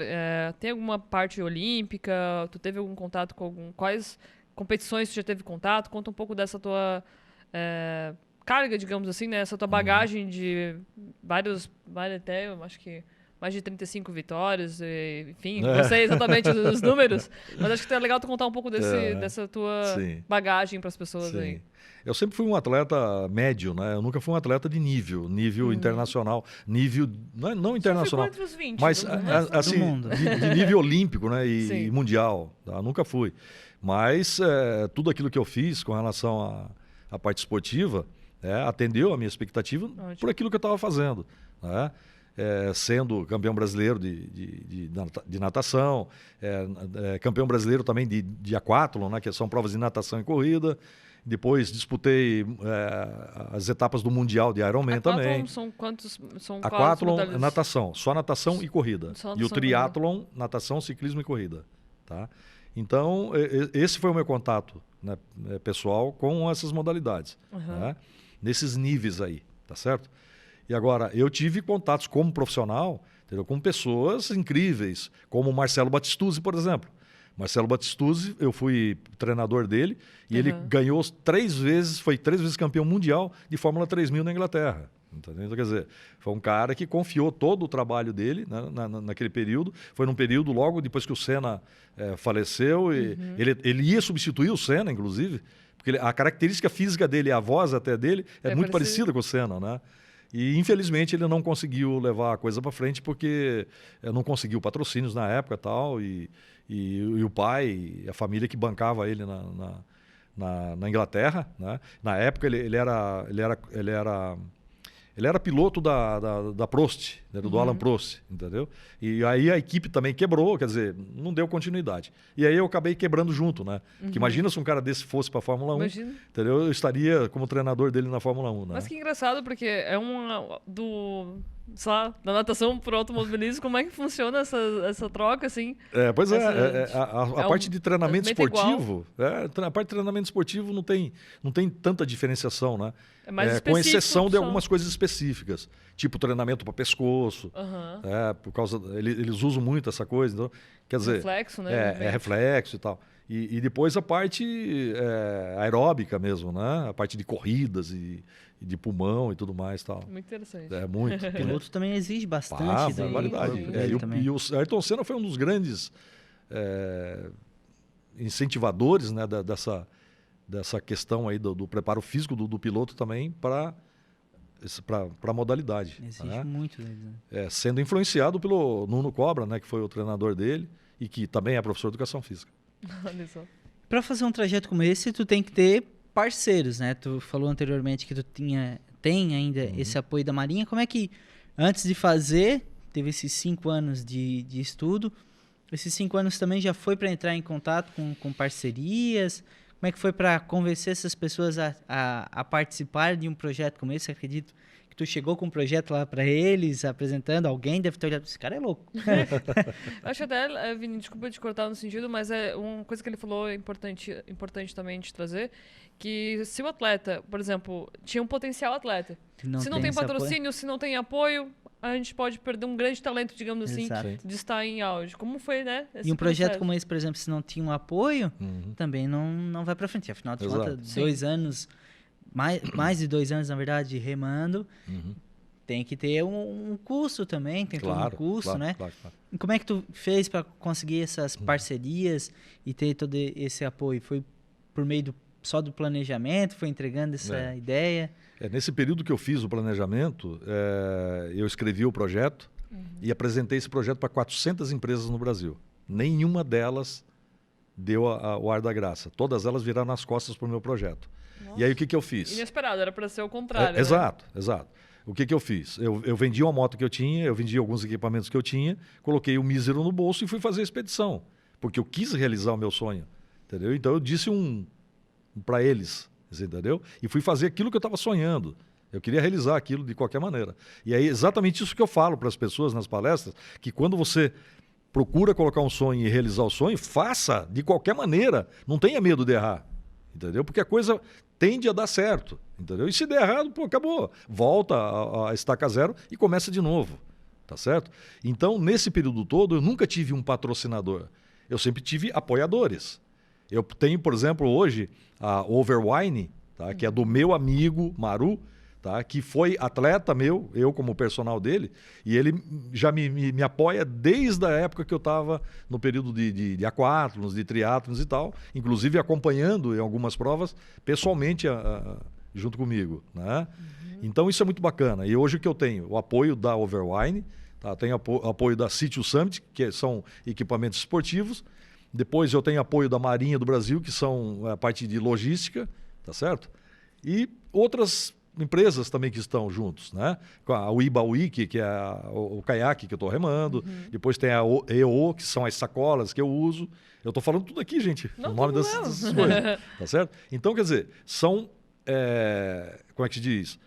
A: tem alguma parte olímpica? Tu teve algum contato com quais competições tu já teve contato? Conta um pouco dessa tua carga, digamos assim, né? Essa tua bagagem de até, eu acho que mais de 35 vitórias, enfim, não sei exatamente os números, mas acho que é legal tu contar um pouco dessa tua bagagem para as pessoas aí.
C: Eu sempre fui um atleta médio, né? Eu nunca fui um atleta de nível internacional, nível não internacional,
A: entre os 20,
C: mas assim, de nível olímpico, né? E mundial, tá? Nunca fui. Mas tudo aquilo que eu fiz com relação à parte esportiva atendeu a minha expectativa. Ótimo. Por aquilo que eu estava fazendo, né? Sendo campeão brasileiro de natação, campeão brasileiro também de aquátlon, né, que são provas de natação e corrida. Depois disputei as etapas do Mundial de Ironman também.
A: São quantos?
C: Aquátlon, natação, só natação e corrida. E o triatlon, natação, ciclismo e corrida. Tá? Então, esse foi o meu contato, né, pessoal com essas modalidades. Né? Nesses níveis aí, tá certo? E agora, eu tive contatos como profissional, entendeu? Com pessoas incríveis, como o Marcelo Batistuzzi, por exemplo. Marcelo Batistuzzi, eu fui treinador dele e ele ganhou 3 vezes, foi 3 vezes campeão mundial de Fórmula 3000 na Inglaterra. Entendeu? Então, quer dizer, foi um cara que confiou todo o trabalho dele, né, naquele período. Foi num período logo depois que o Senna faleceu. E ele ia substituir o Senna, inclusive, porque a característica física dele, a voz até dele, é muito parecida com o Senna, né? E, infelizmente, ele não conseguiu levar a coisa para frente porque não conseguiu patrocínios na época tal, e o pai, a família que bancava ele na Inglaterra, né? Na época, ele era piloto da Prost, né? Do Alan Prost, entendeu? E aí a equipe também quebrou, quer dizer, não deu continuidade. E aí eu acabei quebrando junto, né? Porque imagina se um cara desse fosse para a Fórmula 1, entendeu? Eu estaria como treinador dele na Fórmula 1, né?
A: Mas que engraçado, porque da natação para o automobilismo, como é que funciona essa troca, assim?
C: Pois a parte de treinamento esportivo, a parte de treinamento esportivo não tem tanta diferenciação, né?
A: É mais
C: com exceção de algumas coisas específicas, tipo treinamento para pescoço, por causa eles usam muito essa coisa, então, quer dizer,
A: reflexo, né?
C: Reflexo e tal. E depois a parte aeróbica mesmo, né? A parte de corridas e de pulmão e tudo mais, tal.
A: Muito interessante.
B: Muito. O piloto também exige bastante.
C: E o Ayrton Senna foi um dos grandes incentivadores, né, dessa questão aí do preparo físico do piloto também para a modalidade.
B: Exige muito deles, né?
C: Sendo influenciado pelo Nuno Cobra, né, que foi o treinador dele e que também é professor de educação física.
B: Para fazer um trajeto como esse, tu tem que ter parceiros, né? Tu falou anteriormente que tu tem ainda esse apoio da Marinha. Como é que, antes de fazer, teve esses 5 anos de estudo, esses 5 anos também já foi para entrar em contato com parcerias? Como é que foi para convencer essas pessoas a participar de um projeto como esse? Eu acredito que tu chegou com um projeto lá para eles, apresentando, alguém deve ter olhado, esse cara é louco.
A: Acho até, Vini, desculpa te cortar no sentido, mas é uma coisa que ele falou importante também de trazer, que se o atleta, por exemplo, tinha um potencial atleta, se não tem patrocínio, se não tem apoio, a gente pode perder um grande talento, digamos assim, de estar em auge. Como foi, né?
B: E um projeto como esse, por exemplo, se não tinha um apoio, também não vai para frente. Afinal de contas, 2 anos, mais de 2 anos, na verdade, remando, tem que ter um custo também, tem todo um custo, né? Claro. E como é que tu fez para conseguir essas parcerias e ter todo esse apoio? Foi por meio só do planejamento, foi entregando essa ideia?
C: Nesse período que eu fiz o planejamento, eu escrevi o projeto e apresentei esse projeto para 400 empresas no Brasil. Nenhuma delas deu o ar da graça. Todas elas viraram as costas para o meu projeto.
A: Nossa.
C: E aí o que eu fiz?
A: Inesperado, era para ser o contrário.
C: Exato. O que eu fiz? Eu vendi uma moto que eu tinha, eu vendi alguns equipamentos que eu tinha, coloquei o mísero no bolso e fui fazer a expedição. Porque eu quis realizar o meu sonho. Entendeu? Então eu disse para eles, entendeu? E fui fazer aquilo que eu estava sonhando. Eu queria realizar aquilo de qualquer maneira. E é exatamente isso que eu falo para as pessoas nas palestras, que quando você procura colocar um sonho e realizar o sonho, faça de qualquer maneira. Não tenha medo de errar, entendeu? Porque a coisa tende a dar certo, entendeu? E se der errado, pô, acabou. Volta a estaca zero e começa de novo, tá certo? Então, nesse período todo, eu nunca tive um patrocinador. Eu sempre tive apoiadores. Eu tenho, por exemplo, hoje a Overwine, tá? Que é do meu amigo Maru, tá? Que foi atleta meu, eu como personal dele, e ele já me apoia desde a época que eu estava no período de aquátlons, de triatlons e tal, inclusive acompanhando em algumas provas pessoalmente junto comigo, né? Então isso é muito bacana. E hoje o que eu tenho? O apoio da Overwine, tá? Tenho apoio da City Summit, que são equipamentos esportivos. Depois eu tenho apoio da Marinha do Brasil, que são a parte de logística, tá certo? E outras empresas também que estão juntos, né? A Uibaui, que é o caiaque que eu estou remando. Depois tem a EO, que são as sacolas que eu uso. Eu estou falando tudo aqui, gente.
A: Não,
C: o nome dessas coisas, tá certo? Então, quer dizer, são, como é que se diz?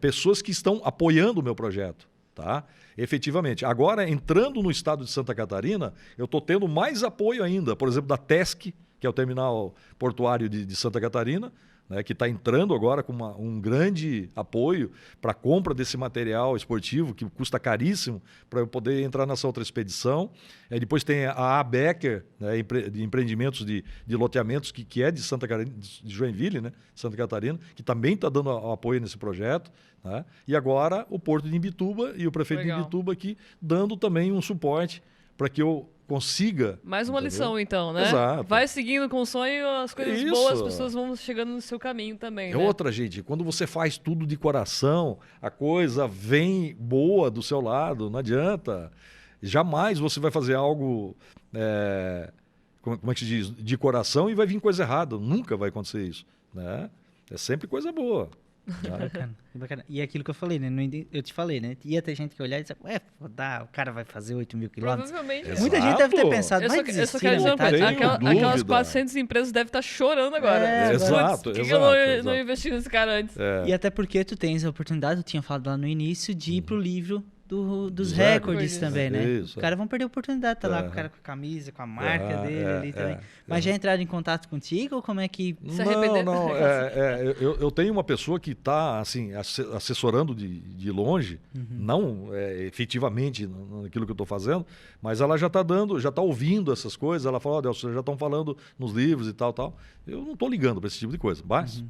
C: Pessoas que estão apoiando o meu projeto, tá? Efetivamente. Agora, entrando no estado de Santa Catarina, eu estou tendo mais apoio ainda, por exemplo, da TESC, que é o terminal portuário de Santa Catarina, né, que está entrando agora com um grande apoio para a compra desse material esportivo, que custa caríssimo, para eu poder entrar nessa outra expedição. Depois tem a Becker, né, de empreendimentos de loteamentos, que é de Santa Catarina, de Joinville, né, Santa Catarina, que também está dando apoio nesse projeto. Né? E agora o Porto de Imbituba e o prefeito de Imbituba aqui dando também um suporte para que eu consiga...
A: Mais uma lição, então, né?
C: Exato.
A: Vai seguindo com o sonho, as coisas boas, as pessoas vão chegando no seu caminho também, né?
C: Outra, gente, quando você faz tudo de coração, a coisa vem boa do seu lado, não adianta. Jamais você vai fazer algo, como é que se diz, de coração e vai vir coisa errada. Nunca vai acontecer isso, né? É sempre coisa boa.
B: Bacana, bacana. E aquilo que eu falei, né? Eu te falei, né? Ia ter gente que olhar e dizer, o cara vai fazer 8.000 quilômetros.
A: Provavelmente.
B: Muita gente deve ter pensado,
A: Eu
B: vai
A: só quero dizer uma coisa, aquelas 400 empresas devem estar chorando agora.
C: Exato,
A: Por que eu não investi nesse cara antes?
B: E até porque tu tens a oportunidade, eu tinha falado lá no início, de ir pro livro dos recordes também, né?
C: Isso.
B: Os caras vão perder a oportunidade de estar lá com o cara com a camisa, com a marca dele ali também. Mas já entraram em contato contigo ou como é que...
C: Não. Eu tenho uma pessoa que está assim, assessorando de longe, não efetivamente naquilo que eu estou fazendo, mas ela já está ouvindo essas coisas. Ela fala, Delcio, já estão falando nos livros e tal. Eu não estou ligando para esse tipo de coisa, mas...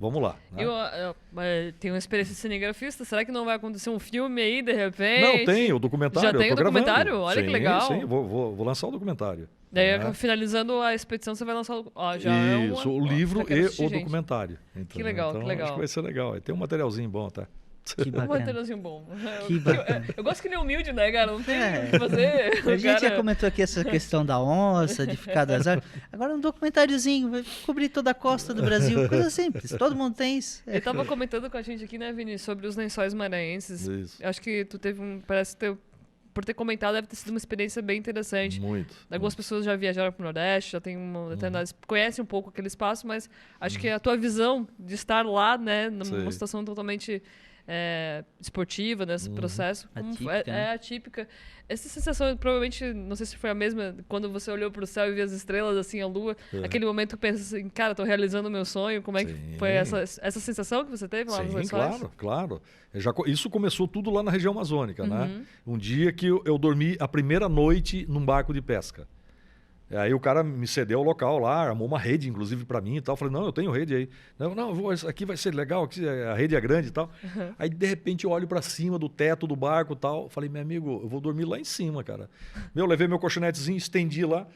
C: Vamos lá. Né?
A: Eu tenho uma experiência de cinegrafista. Será que não vai acontecer um filme aí, de repente?
C: Não, tem o documentário.
A: Já tem o documentário?
C: Gravando.
A: Olha que legal.
C: Sim, vou lançar o documentário.
A: Daí, finalizando a expedição, você vai lançar
C: Isso, o livro e o documentário. Então,
A: que legal, que legal.
C: Acho que vai ser legal. Tem um materialzinho bom, tá?
B: Que bacana.
A: Um materialzinho bom.
B: Que bacana.
A: Eu gosto que nem humilde, né, cara? Não tem o que fazer.
B: A gente já comentou aqui essa questão da onça, de ficar das árvores. Agora um documentáriozinho, vai cobrir toda a costa do Brasil. Coisa simples, todo mundo tem isso.
A: Ele tava comentando com a gente aqui, né, Vini, sobre os lençóis maranhenses.
C: Isso.
A: Acho que tu teve parece ter, por ter comentado, deve ter sido uma experiência bem interessante.
C: Muito.
A: Algumas pessoas já viajaram para o Nordeste, já tem conhecem um pouco aquele espaço, mas acho que a tua visão de estar lá, né, numa situação totalmente esportiva, nesse processo, é atípica. Essa sensação, provavelmente, não sei se foi a mesma, quando você olhou para o céu e viu as estrelas, assim, a lua, aquele momento que pensa assim, cara, estou realizando o meu sonho, como é que foi essa sensação que você teve lá nos lençóis?
C: Claro. Isso começou tudo lá na região amazônica, né? Um dia que eu dormi a primeira noite num barco de pesca. Aí o cara me cedeu o local lá, armou uma rede, inclusive, para mim e tal. Eu falei, não, eu tenho rede aí. Não, aqui vai ser legal, aqui a rede é grande e tal. Aí, de repente, eu olho para cima do teto do barco e tal. Falei, meu amigo, eu vou dormir lá em cima, cara. Levei meu colchonetezinho, estendi lá.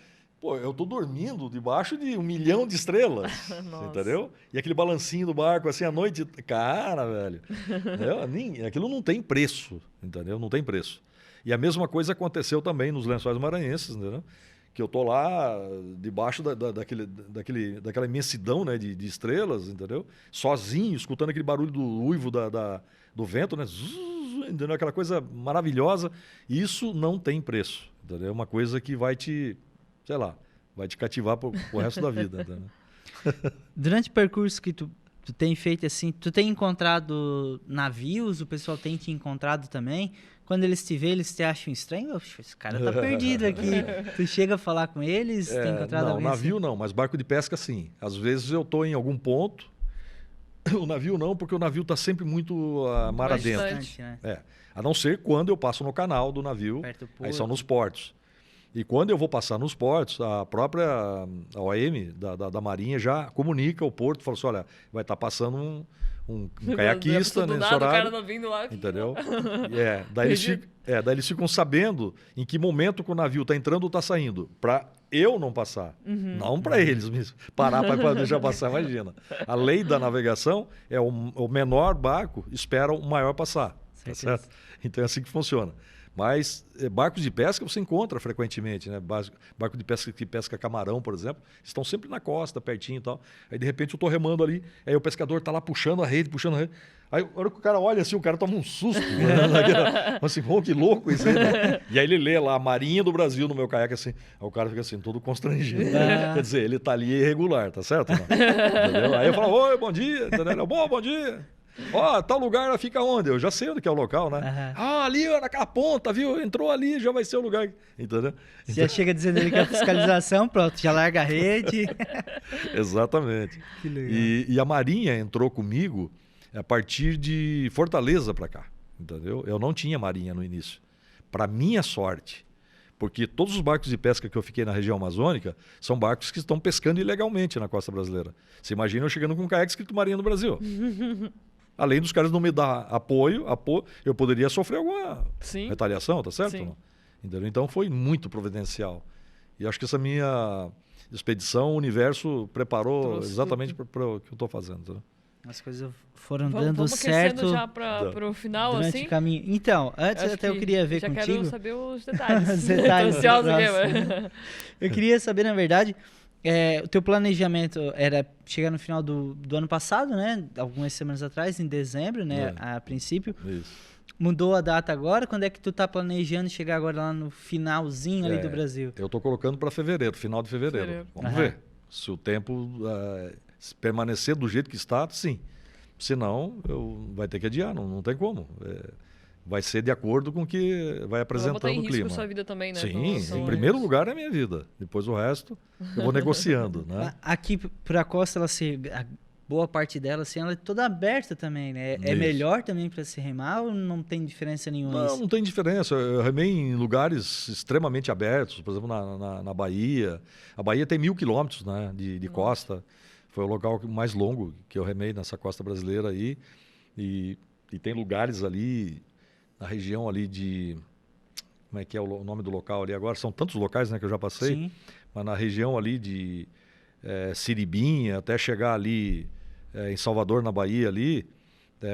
C: Pô, eu tô dormindo debaixo de 1 milhão de estrelas,
A: Nossa.
C: entendeu? E aquele balancinho do barco, assim, à noite, cara, velho, aquilo não tem preço, entendeu? Não tem preço. E a mesma coisa aconteceu também nos Lençóis Maranhenses, entendeu? Que eu tô lá debaixo daquela imensidão, né, de estrelas, entendeu? Sozinho, escutando aquele barulho do uivo do vento, né? Zzz, entendeu? Aquela coisa maravilhosa. Isso não tem preço, entendeu? É uma coisa que vai te, sei lá, vai te cativar pro resto da vida, entendeu?
B: Durante o percurso que tu tem feito assim, tu tem encontrado navios, o pessoal tem te encontrado também? Quando eles te veem, eles te acham estranho? Oxe, esse cara tá perdido aqui. Tu chega a falar com eles, tem encontrado
C: não,
B: alguém
C: navio
B: assim?
C: não, mas barco de pesca sim. Às vezes eu tô em algum ponto, o navio não, porque o navio tá sempre muito mar
A: Mais
C: adentro.
A: distante.
B: Né?
C: A não ser quando eu passo no canal do navio,
B: Perto do
C: aí são
B: porto.
C: nos portos. E quando eu vou passar nos portos, a própria OM da Marinha já comunica ao porto, fala assim, olha, vai estar passando um caiaquista
A: Do
C: nesse
A: nada, o
C: horário.
A: cara tá vindo lá.
C: Entendeu? Daí eles ficam sabendo em que momento que o navio está entrando ou está saindo, para eu não passar, não para eles mesmo. Parar para deixar passar, imagina. A lei da navegação é o menor barco espera o maior passar, tá certo? Então é assim que funciona. Mas barcos de pesca você encontra frequentemente, né? Barco de pesca que pesca camarão, por exemplo, estão sempre na costa, pertinho e tal. Aí de repente eu tô remando ali, aí o pescador tá lá puxando a rede. Aí a hora que o cara olha assim, o cara toma um susto. Assim, pô, que louco isso aí, né? E aí ele lê lá, Marinha do Brasil no meu caiaque, assim. Aí o cara fica assim, todo constrangido. Quer dizer, ele tá ali irregular, tá certo? Não? Entendeu? Aí eu falo, oi, bom dia. Entendeu? Bom dia. Ó, tal lugar ela fica onde? Eu já sei onde que é o local, né? Ah, ali, ó, naquela ponta, viu? Entrou ali, já vai ser o lugar. Entendeu?
B: Você já chega dizendo ali que é fiscalização, pronto, já larga a rede.
C: Exatamente.
B: Que legal.
C: E a Marinha entrou comigo a partir de Fortaleza para cá, entendeu? Eu não tinha Marinha no início. Para minha sorte, porque todos os barcos de pesca que eu fiquei na região amazônica são barcos que estão pescando ilegalmente na costa brasileira. Você imagina eu chegando com um caiaque escrito Marinha do Brasil. Além dos caras não me dar apoio, eu poderia sofrer alguma
A: Sim.
C: retaliação, tá certo?
A: Sim.
C: Não? Entendeu? Então foi muito providencial. E acho que essa minha expedição, o universo preparou
A: Trouxe
C: exatamente para o que eu estou fazendo. Entendeu?
B: As coisas foram
A: Vamos,
B: dando
A: vamos
B: certo
A: aquecendo já pro final,
B: durante
A: assim?
B: o caminho. Então, antes
A: Acho
B: até eu
A: que
B: queria ver
A: já
B: contigo.
A: quero saber os detalhes.
B: Os detalhes
A: Tô ansiosa
B: do
A: aqui,
B: próximo.
A: mas...
B: Eu queria saber, na verdade, o teu planejamento era chegar no final do ano passado, né? Algumas semanas atrás, em dezembro, né? A princípio.
C: Isso.
B: Mudou a data agora? Quando é que tu tá planejando chegar agora lá no finalzinho ali do Brasil?
C: Eu estou colocando para fevereiro, final de fevereiro. Vamos ver. Se o tempo se permanecer do jeito que está, sim. Senão, vai ter que adiar, não tem como. Vai ser de acordo com o que vai apresentando
A: botar em
C: o
A: risco
C: clima.
A: a sua vida também, né?
C: Sim, em primeiro lugar é a minha vida. Depois o resto eu vou negociando, né?
B: Aqui por a costa, a boa parte dela, assim, ela é toda aberta também, né? É
C: Isso.
B: melhor também para se remar ou não tem diferença nenhuma?
C: Não tem diferença. Eu remei em lugares extremamente abertos, por exemplo, na Bahia. A Bahia tem 1.000 quilômetros, né, de costa. Foi o local mais longo que eu remei nessa costa brasileira aí. E tem lugares ali, na região ali de... Como é que é o nome do local ali agora? São tantos locais, né, que eu já passei.
B: Sim.
C: Mas na região ali de Siribinha, até chegar ali em Salvador, na Bahia ali,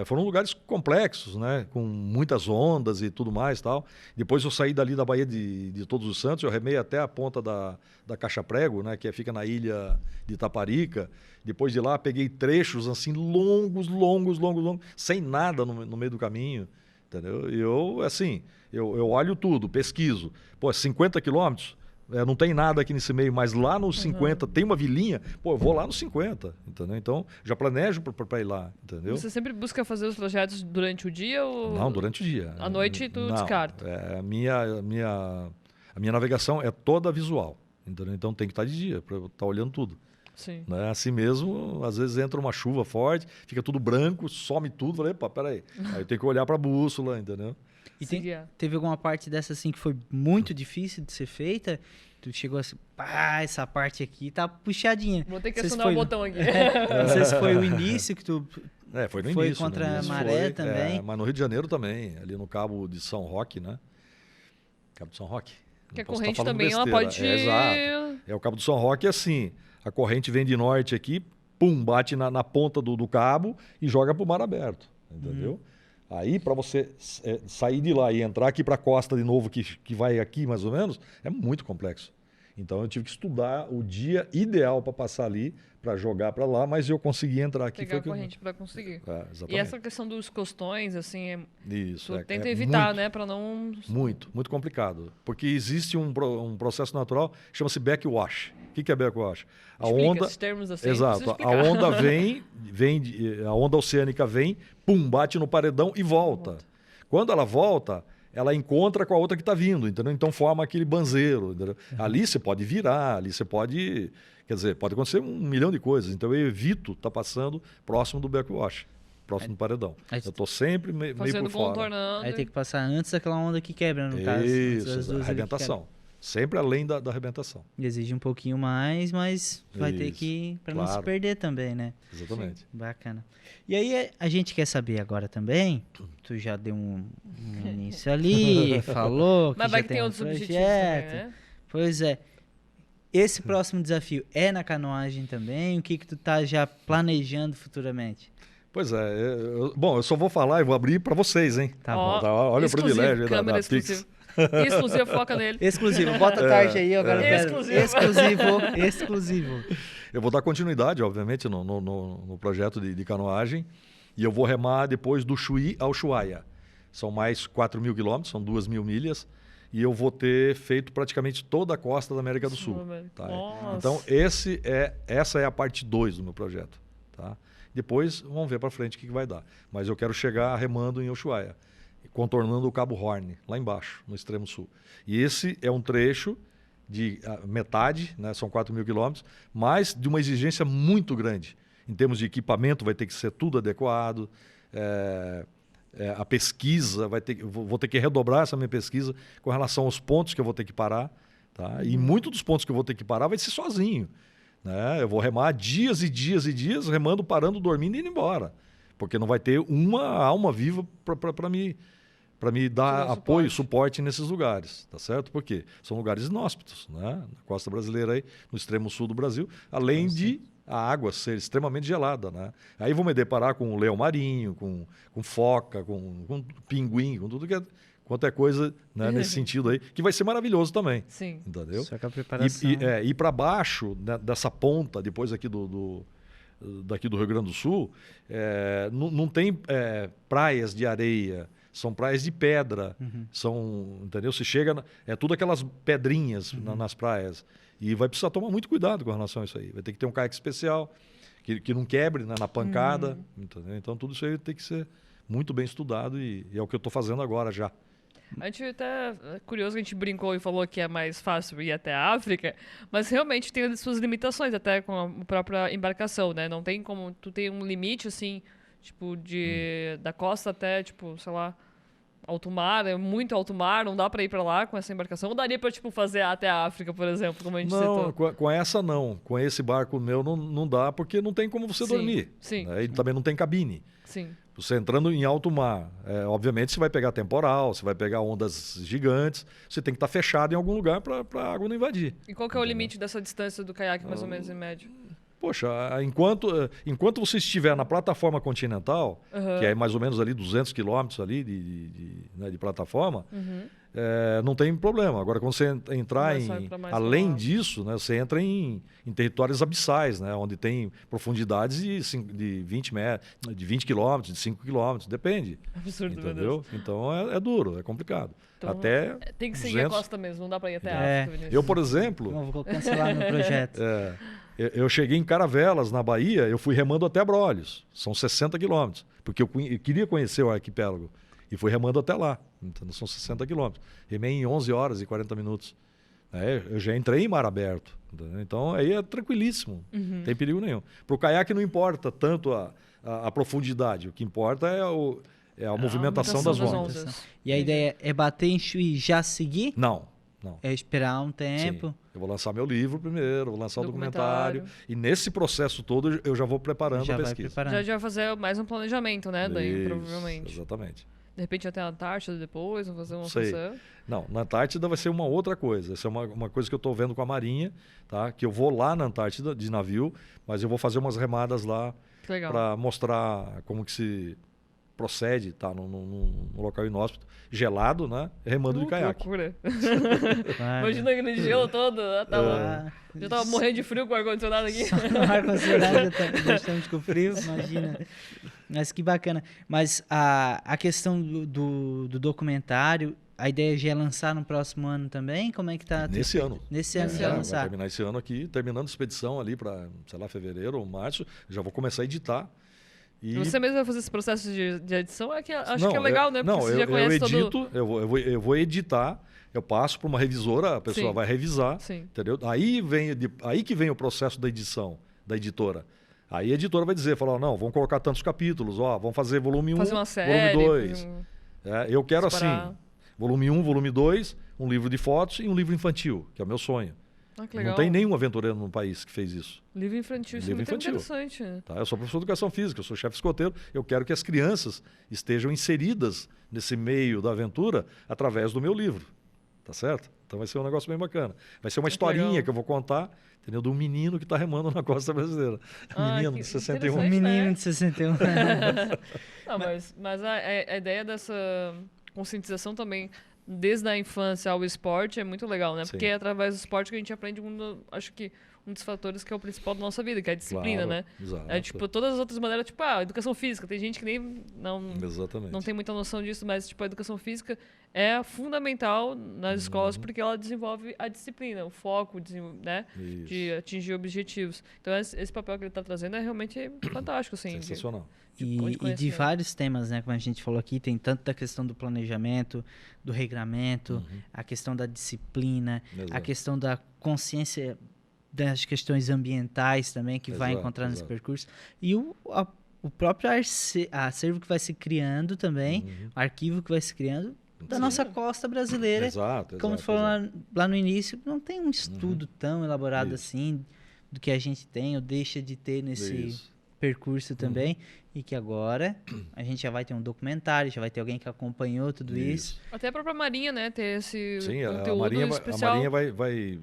C: foram lugares complexos, né? Com muitas ondas e tudo mais tal. Depois eu saí dali da Baía de Todos os Santos, eu remei até a ponta da Caixa Prego, né? Que fica na ilha de Itaparica. Depois de lá peguei trechos assim longos, sem nada no meio do caminho, entendeu? E eu olho tudo, pesquiso. Pô, 50 quilômetros? Não tem nada aqui nesse meio, mas lá nos 50 tem uma vilinha, pô, eu vou lá nos 50, entendeu? Então, já planejo para ir lá, entendeu?
A: Você sempre busca fazer os trajetos durante o dia ou...
C: Não, durante o dia.
A: À noite tu descarta?
C: A minha navegação é toda visual, entendeu? Então tem que estar de dia, para eu estar olhando tudo.
A: Sim.
C: Né? Assim mesmo, às vezes entra uma chuva forte, fica tudo branco, some tudo, falei, pá, peraí. Aí eu tenho que olhar para a bússola, entendeu?
B: E teve alguma parte dessa assim que foi muito difícil de ser feita? Tu chegou assim, pá, essa parte aqui tá puxadinha.
A: Vou ter que acionar o botão aqui.
B: Não sei se foi o início que tu...
C: Foi no
B: foi
C: início.
B: Contra a maré também.
C: Mas no Rio de Janeiro também, ali no Cabo de São Roque, né? Cabo de São Roque.
A: Que a corrente também, ela pode...
C: O Cabo do São Roque é assim, a corrente vem de norte aqui, pum, bate na ponta do cabo e joga para o mar aberto, entendeu? Aí, para você sair de lá e entrar aqui para a costa de novo, que vai aqui mais ou menos, é muito complexo. Então, eu tive que estudar o dia ideal para passar ali, para jogar para lá, mas eu consegui entrar aqui.
A: Pegar a corrente para conseguir.
C: Exatamente.
A: E essa questão dos costões, assim,
C: Isso,
A: tenta evitar,
C: muito,
A: né? Para não...
C: muito complicado. Porque existe um processo natural, chama-se backwash. O que é backwash?
A: Explica esses termos assim.
C: Exato. A onda a onda oceânica vem, pum, bate no paredão e volta. Quando ela volta, ela encontra com a outra que está vindo, entendeu? Então forma aquele banzeiro, entendeu? Ali você pode virar, ali você pode... Quer dizer, pode acontecer 1 milhão de coisas. Então eu evito estar passando próximo do backwash, próximo do paredão. Eu estou sempre meio por fora.
A: Contornando.
B: Aí tem que passar antes daquela onda que quebra, no caso.
C: Isso, a arrebentação. Sempre além da arrebentação.
B: Exige um pouquinho mais, mas vai ter que... Para não se perder também, né?
C: Exatamente.
B: Sim. Bacana. E aí a gente quer saber agora também, tu já deu um início ali, falou que
A: mas
B: já
A: vai que tem outros objetivos também, né?
B: Pois é. Esse próximo desafio é na canoagem também? O que tu tá já planejando futuramente?
C: Pois é. Bom, eu só vou falar e vou abrir para vocês, hein?
B: Tá bom.
C: Olha o privilégio
A: da
C: Pix.
A: Exclusivo, foca nele.
B: Exclusivo, bota a tarde aí, agora. Exclusivo.
C: Eu vou dar continuidade, obviamente, no projeto de canoagem. E eu vou remar depois do Chuí ao Ushuaia. São mais 4.000 quilômetros, são 2.000 milhas. E eu vou ter feito praticamente toda a costa da América do Sul. Tá? Então, essa é a parte 2 do meu projeto. Tá? Depois, vamos ver para frente o que vai dar. Mas eu quero chegar remando em Ushuaia, contornando o Cabo Horn, lá embaixo, no extremo sul. E esse é um trecho de metade, né, são 4.000 quilômetros, mas de uma exigência muito grande. Em termos de equipamento, vai ter que ser tudo adequado. A pesquisa, vou ter que redobrar essa minha pesquisa com relação aos pontos que eu vou ter que parar. Tá? E muitos dos pontos que eu vou ter que parar vai ser sozinho. Né? Eu vou remar dias e dias e dias, remando, parando, dormindo e indo embora. Porque não vai ter uma alma viva para me dar apoio, suporte nesses lugares, tá certo? Porque são lugares inóspitos, né? Na costa brasileira, aí, no extremo sul do Brasil, além de a água ser extremamente gelada, né? Aí vou me deparar com leão marinho, com foca, com pinguim, com tudo quanto é coisa, né, nesse sentido aí, que vai ser maravilhoso também.
A: Sim.
C: Entendeu?
B: Só que a preparação...
C: E para baixo, né, dessa ponta, depois aqui daqui do Rio Grande do Sul, não tem praias de areia, são praias de pedra, entendeu? Se chega, tudo aquelas pedrinhas nas praias, e vai precisar tomar muito cuidado com relação a isso aí. Vai ter que ter um caiaque especial, que não quebre, né, na pancada, entendeu? Então tudo isso aí tem que ser muito bem estudado e é o que eu estou fazendo agora já.
A: A gente até é curioso que a gente brincou e falou que é mais fácil ir até a África, mas realmente tem as suas limitações até com a própria embarcação, né? Não tem como tu ter um limite assim, tipo da costa até, tipo, sei lá, alto mar, é muito alto mar, não dá pra ir pra lá com essa embarcação. Ou daria pra, tipo, fazer até a África, por exemplo, como a gente citou?
C: Com essa não. Com esse barco meu não dá, porque não tem como você dormir.
A: Sim.
C: Né? E também não tem cabine.
A: Sim.
C: Você entrando em alto mar, obviamente você vai pegar temporal, você vai pegar ondas gigantes, você tem que estar fechado em algum lugar para a água não invadir.
A: E qual que é o limite dessa distância do caiaque, mais ou menos, em médio?
C: Poxa, enquanto você estiver na plataforma continental, que é mais ou menos ali 200 quilômetros ali de plataforma, não tem problema. Agora, quando você entrar além disso, né, você entra em territórios abissais, né, onde tem profundidades de 20 metros, de 20 quilômetros, de 5 quilômetros, depende.
A: Absurdo,
C: entendeu?
A: Meu Deus.
C: Então é duro, é complicado.
A: Então,
C: até
A: tem que seguir
C: 200...
A: a costa mesmo, não dá para ir até a África, Vinícius.
C: Eu, por exemplo...
B: Não, vou cancelar meu projeto.
C: Eu cheguei em Caravelas, na Bahia, eu fui remando até Abrolhos. São 60 quilômetros, porque eu queria conhecer o arquipélago. E fui remando até lá. Então, são 60 quilômetros. Remei em 11 horas e 40 minutos. Eu já entrei em mar aberto. Entendeu? Então, aí é tranquilíssimo. Não tem perigo nenhum. Para o caiaque não importa tanto a profundidade. O que importa é a movimentação das ondas.
B: E a ideia é bater em Chuí e já seguir?
C: Não.
B: É esperar um tempo.
C: Sim. Eu vou lançar meu livro primeiro, vou lançar o documentário. E nesse processo todo eu já vou preparando a pesquisa.
A: Já vai fazer mais um planejamento, né? Daí, provavelmente.
C: Exatamente.
A: De repente até a Antártida depois, vão fazer uma
C: Sei.
A: função.
C: Não, na Antártida vai ser uma outra coisa. Essa é uma coisa que eu estou vendo com a Marinha, tá? Que eu vou lá na Antártida de navio, mas eu vou fazer umas remadas lá
A: Que legal.
C: para mostrar como que se procede, tá? Num local inóspito, gelado, né? Remando de
A: Que
C: caiaque.
A: loucura.
B: Claro.
A: Imagina aquele gelo todo.
B: Ah,
A: Já tava morrendo de frio com o ar-condicionado aqui.
B: Só no ar-condicionado já estamos com frio, imagina. Mas que bacana. Mas a questão do documentário, a ideia já é lançar no próximo ano também? Como é que tá?
C: Nesse ano.
B: Nesse ano
A: Nesse
B: já
A: ano.
C: Vai
B: lançar.
C: terminar esse ano aqui, terminando a expedição ali para, sei lá, fevereiro ou março, já vou começar a editar. E
A: Você mesmo vai fazer esse processo de edição? Acho
C: não,
A: que é legal, né? Porque
C: não,
A: você
C: eu,
A: já conhece
C: eu edito,
A: todo...
C: eu vou editar, eu passo para uma revisora, a pessoa
A: Sim.
C: vai revisar,
A: Sim.
C: entendeu? Aí que vem o processo da edição, da editora. Aí a editora vai dizer, falar, não, vamos colocar tantos capítulos, ó, vamos fazer volume 1,
A: Fazer uma série.
C: volume 2. Eu quero
A: separar.
C: assim, volume 1, volume 2, um livro de fotos e um livro infantil, que é o meu sonho.
A: Ah, que legal.
C: Não tem nenhum aventureiro no país que fez isso.
A: Livro infantil, isso
C: Livro
A: é muito
C: infantil.
A: interessante.
C: Tá? Eu sou professor de educação física, eu sou chefe escoteiro. Eu quero que as crianças estejam inseridas nesse meio da aventura através do meu livro. Tá certo? Então vai ser um negócio bem bacana. Vai ser uma
A: Que
C: historinha
A: legal.
C: que eu vou contar, entendeu? De um menino que está remando na costa brasileira.
A: Ah,
C: Menino
A: que
C: de 61.
B: Um
A: interessante.
B: menino
A: né?
B: de 61.
A: Não, mas a ideia dessa conscientização também, desde a infância ao esporte, é muito legal, né?
C: Sim.
A: Porque é através do esporte que a gente aprende, acho que um dos fatores que é o principal da nossa vida, que é a disciplina,
C: Claro,
A: né?
C: exato.
A: É tipo, todas as outras maneiras, tipo, educação física. Tem gente que nem
C: Exatamente.
A: não tem muita noção disso, mas tipo, a educação física é fundamental nas escolas
C: Uhum.
A: porque ela desenvolve a disciplina, o foco, né?
C: Isso.
A: De atingir objetivos. Então, esse papel que ele está trazendo é realmente fantástico, assim.
C: Sensacional.
A: de
B: E de
A: conhecimento.
B: vários temas, né? Como a gente falou aqui, tem tanto da questão do planejamento, do regramento,
C: Uhum.
B: a questão da disciplina, a
C: Exato.
B: questão da consciência das questões ambientais também, que vai
C: Exato,
B: encontrar nesse
C: exato.
B: percurso. E o próprio acervo que vai se criando também,
C: Uhum.
B: o arquivo que vai se criando da
A: Sim.
B: nosa costa brasileira.
C: Exato,
B: Como
C: exato,
B: você falou
C: exato.
B: lá no início, não tem um estudo tão elaborado
C: Isso.
B: assim do que a gente tem ou deixa de ter nesse
C: Isso.
B: percurso também, e que agora a gente já vai ter um documentário, já vai ter alguém que acompanhou tudo isso.
A: Até a própria Marinha, né? Ter esse
C: Sim, a
A: conteúdo
C: Marinha,
A: especial.
C: a Marinha vai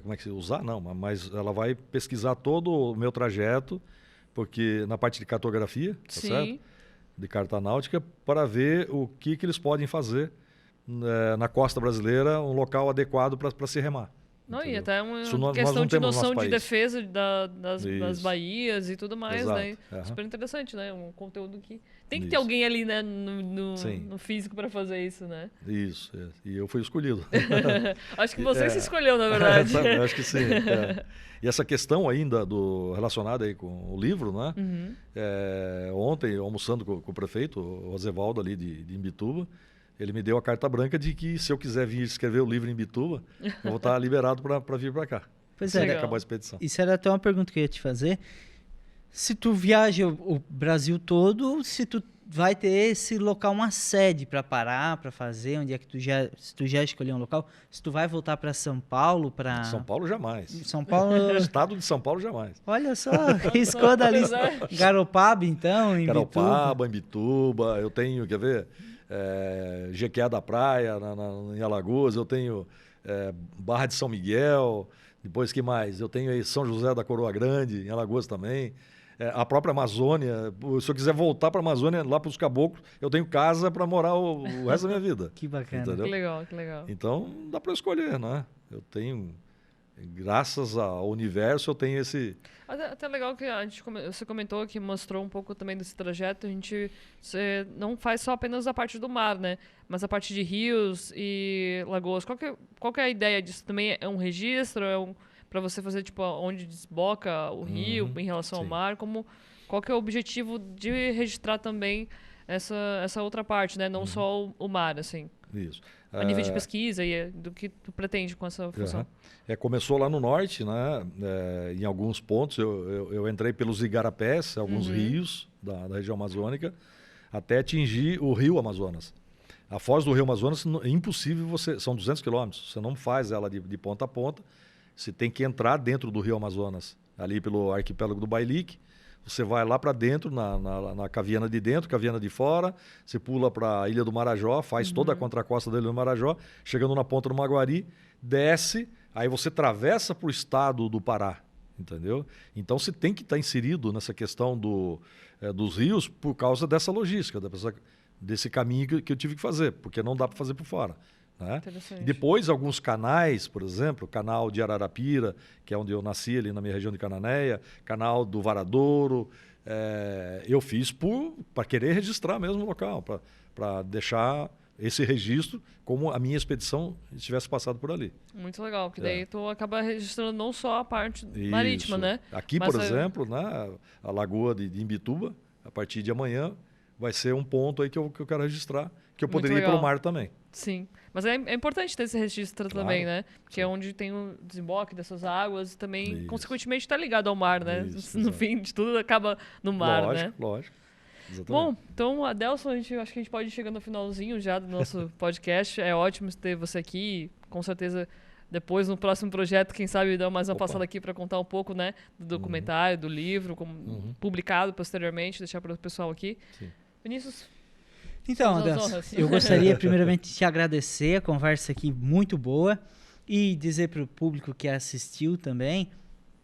C: como é que se usar? Não, mas ela vai pesquisar todo o meu trajeto, porque na parte de cartografia, tá
A: Sim.
C: certo? De carta náutica, para ver o que eles podem fazer na costa brasileira, um local adequado para se remar.
A: Não, e
C: entendeu?
A: até uma
C: Isso nós
A: questão
C: não
A: de
C: temos no
A: noção
C: nosso
A: de
C: país.
A: defesa das
C: Isso.
A: baías e tudo mais,
C: Exato,
A: né?
C: aham.
A: Super interessante, né? Um conteúdo que tem que ter
C: Isso.
A: alguém ali, né? No
C: Sim.
A: físico para fazer isso, né?
C: Isso, e eu fui escolhido.
A: Acho que você
C: É.
A: se escolheu, na verdade.
C: Eu acho que sim. é. E essa questão ainda relacionada aí com o livro, né?
A: Uhum.
C: Ontem, almoçando com o prefeito, o Rosevaldo ali de Imbituba, ele me deu a carta branca de que se eu quiser vir escrever o livro em Imbituba, eu vou estar liberado para vir para cá.
B: Pois
C: Assim
B: é,
C: que acabar a expedição.
B: isso era até uma pergunta que eu ia te fazer. Se tu viaja o Brasil todo, se tu vai ter esse local, uma sede para parar, para fazer, onde é que se tu já escolheu um local, se tu vai voltar para São Paulo, para
C: São Paulo jamais.
B: São Paulo,
C: Estado de São Paulo jamais.
B: olha só, riscou da lista. Garopaba, então, em Bituba.
C: Caropaba, Imbituba, eu tenho, quer ver? Jequiá da Praia, em Alagoas, eu tenho Barra de São Miguel, depois que mais? Eu tenho aí São José da Coroa Grande, em Alagoas também. A própria Amazônia, se eu quiser voltar para a Amazônia, lá para os caboclos, eu tenho casa para morar o resto da minha vida.
B: Que bacana.
C: Entendeu?
A: Que legal, que legal.
C: Então, dá para escolher, né? Eu tenho, graças ao universo, eu tenho esse...
A: Até legal que você comentou que mostrou um pouco também desse trajeto. Você não faz só apenas a parte do mar, né? Mas a parte de rios e lagoas. Qual que é a ideia disso? Também é um registro? Para você fazer tipo onde desboca o rio em relação ao
C: sim.
A: mar? Qual que é o objetivo de registrar também essa outra parte, né? Não só o mar, assim.
C: Isso.
A: A nível de pesquisa e do que tu pretende com essa função.
C: Começou lá no norte, né? Em alguns pontos eu entrei pelos igarapés, alguns rios da região amazônica, até atingir o rio Amazonas. A foz do rio Amazonas é impossível, são 200 quilômetros, você não faz ela de ponta a ponta, você tem que entrar dentro do rio Amazonas, ali pelo arquipélago do Bailique, você vai lá para dentro, na Caviana de dentro, Caviana de fora, você pula para a Ilha do Marajó, faz toda a contracosta da Ilha do Marajó, chegando na ponta do Maguari, desce, aí você atravessa para o estado do Pará, entendeu? Então você tem que estar inserido nessa questão dos rios por causa dessa logística, desse caminho que eu tive que fazer, porque não dá para fazer por fora. Né? E depois, alguns canais, por exemplo, o canal de Ararapira, que é onde eu nasci, ali na minha região de Cananéia, canal do Varadouro, eu fiz para querer registrar mesmo o local, para deixar esse registro como a minha expedição tivesse passado por ali.
A: Muito legal, porque daí tu acaba registrando não só a parte marítima, né?
C: Aqui, por exemplo, né, a Lagoa de Imbituba, a partir de amanhã, vai ser um ponto aí que eu quero registrar, que eu poderia ir pelo mar também.
A: Sim, mas é importante ter esse registro também, né? Porque é onde tem o desemboque dessas águas e também, consequentemente, está ligado ao mar, né? No fim de tudo, acaba no mar, né?
C: Lógico. Exatamente.
A: Bom, então, Adelson, acho que a gente pode ir chegando no finalzinho já do nosso podcast. É ótimo ter você aqui. Com certeza, depois, no próximo projeto, quem sabe, dar mais uma passada aqui para contar um pouco, né? Do documentário, do livro, publicado posteriormente, deixar para o pessoal aqui.
C: Sim.
A: Vinícius?
B: Então, Adelson, eu gostaria primeiramente de te agradecer, a conversa aqui muito boa, e dizer para o público que assistiu também,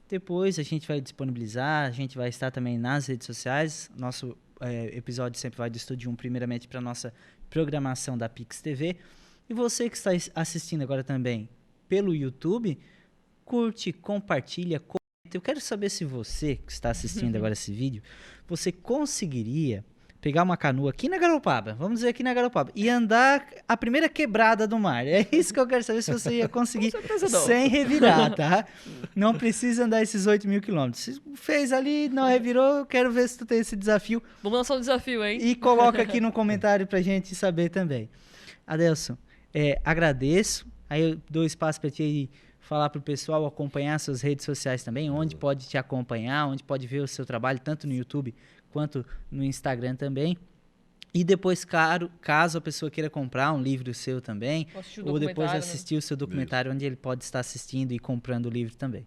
B: depois a gente vai disponibilizar, a gente vai estar também nas redes sociais, nosso episódio sempre vai do Estúdio 1 primeiramente para a nossa programação da Pix TV, e você que está assistindo agora também pelo YouTube, curte, compartilha, comenta. Eu quero saber se você que está assistindo agora esse vídeo, você conseguiria pegar uma canoa aqui na Garopaba, vamos dizer aqui na Garopaba, e andar a primeira quebrada do mar. É isso que eu quero saber, se você ia conseguir sem revirar, tá? Não precisa andar esses 8.000 quilômetros. Se fez ali, não revirou, eu quero ver se tu tem esse desafio.
A: Vamos lançar um desafio, hein?
B: E coloca aqui no comentário pra gente saber também. Adelson, agradeço. Aí eu dou espaço para ti falar pro pessoal acompanhar suas redes sociais também, onde pode te acompanhar, onde pode ver o seu trabalho, tanto no YouTube quanto no Instagram também. E depois, caso a pessoa queira comprar um livro seu também, ou depois assistir o seu documentário, onde ele pode estar assistindo e comprando o livro também.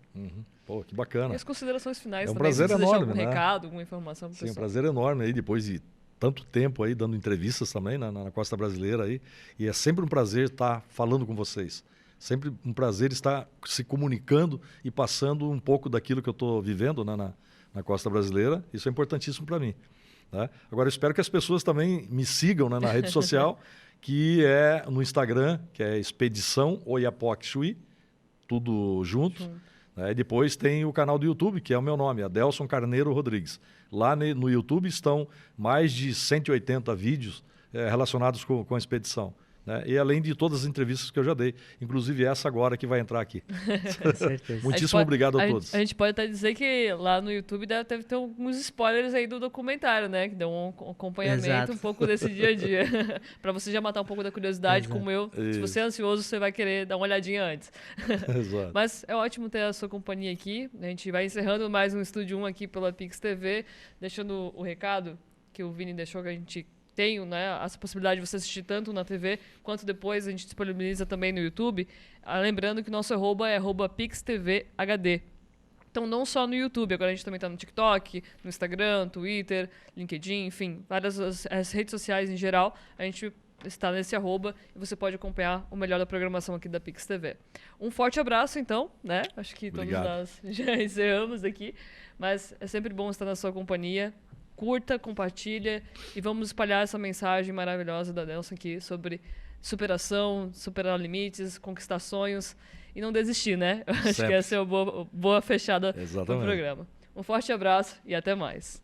C: Pô, que bacana.
A: E as considerações finais
C: também.
A: É um prazer
C: enorme,
A: deixar algum
C: né?
A: recado, alguma informação pro
C: pessoal. Sim, um prazer enorme aí, depois de tanto tempo aí, dando entrevistas também na Costa Brasileira aí. E é sempre um prazer estar falando com vocês. Sempre um prazer estar se comunicando e passando um pouco daquilo que eu estou vivendo, né, na Costa Brasileira. Isso é importantíssimo para mim. Né? Agora, eu espero que as pessoas também me sigam, né, na rede social, que é no Instagram, que é Expedição Oiapoque Chuí, tudo junto. Né? E depois tem o canal do YouTube, que é o meu nome, Adelson Carneiro Rodrigues. Lá no YouTube estão mais de 180 vídeos relacionados com a expedição. Né? E além de todas as entrevistas que eu já dei, inclusive essa agora que vai entrar aqui.
B: Com certeza.
C: Muitíssimo obrigado a todos.
A: A gente pode até dizer que lá no YouTube deve ter alguns spoilers aí do documentário, né? Que deu um acompanhamento um pouco desse dia a dia. Para você já matar um pouco da curiosidade, como eu. Se você é ansioso, você vai querer dar uma olhadinha antes.
C: Exato.
A: Mas é ótimo ter a sua companhia aqui. A gente vai encerrando mais um Estúdio 1 aqui pela Pix TV, deixando o recado que o Vini deixou, que a gente tem, né, essa possibilidade de você assistir tanto na TV quanto depois a gente disponibiliza também no YouTube. Lembrando que nosso arroba é @PixTVHD. Então, não só no YouTube, agora a gente também está no TikTok, no Instagram, Twitter, LinkedIn, enfim, várias as redes sociais em geral. A gente está nesse arroba e você pode acompanhar o melhor da programação aqui da Pix TV. Um forte abraço, então, né? Acho que todos nós já encerramos aqui, mas é sempre bom estar na sua companhia. Curta, compartilha e vamos espalhar essa mensagem maravilhosa da Adelson aqui sobre superação, superar limites, conquistar sonhos e não desistir, né? Eu acho que essa é a boa fechada do programa. Um forte abraço e até mais.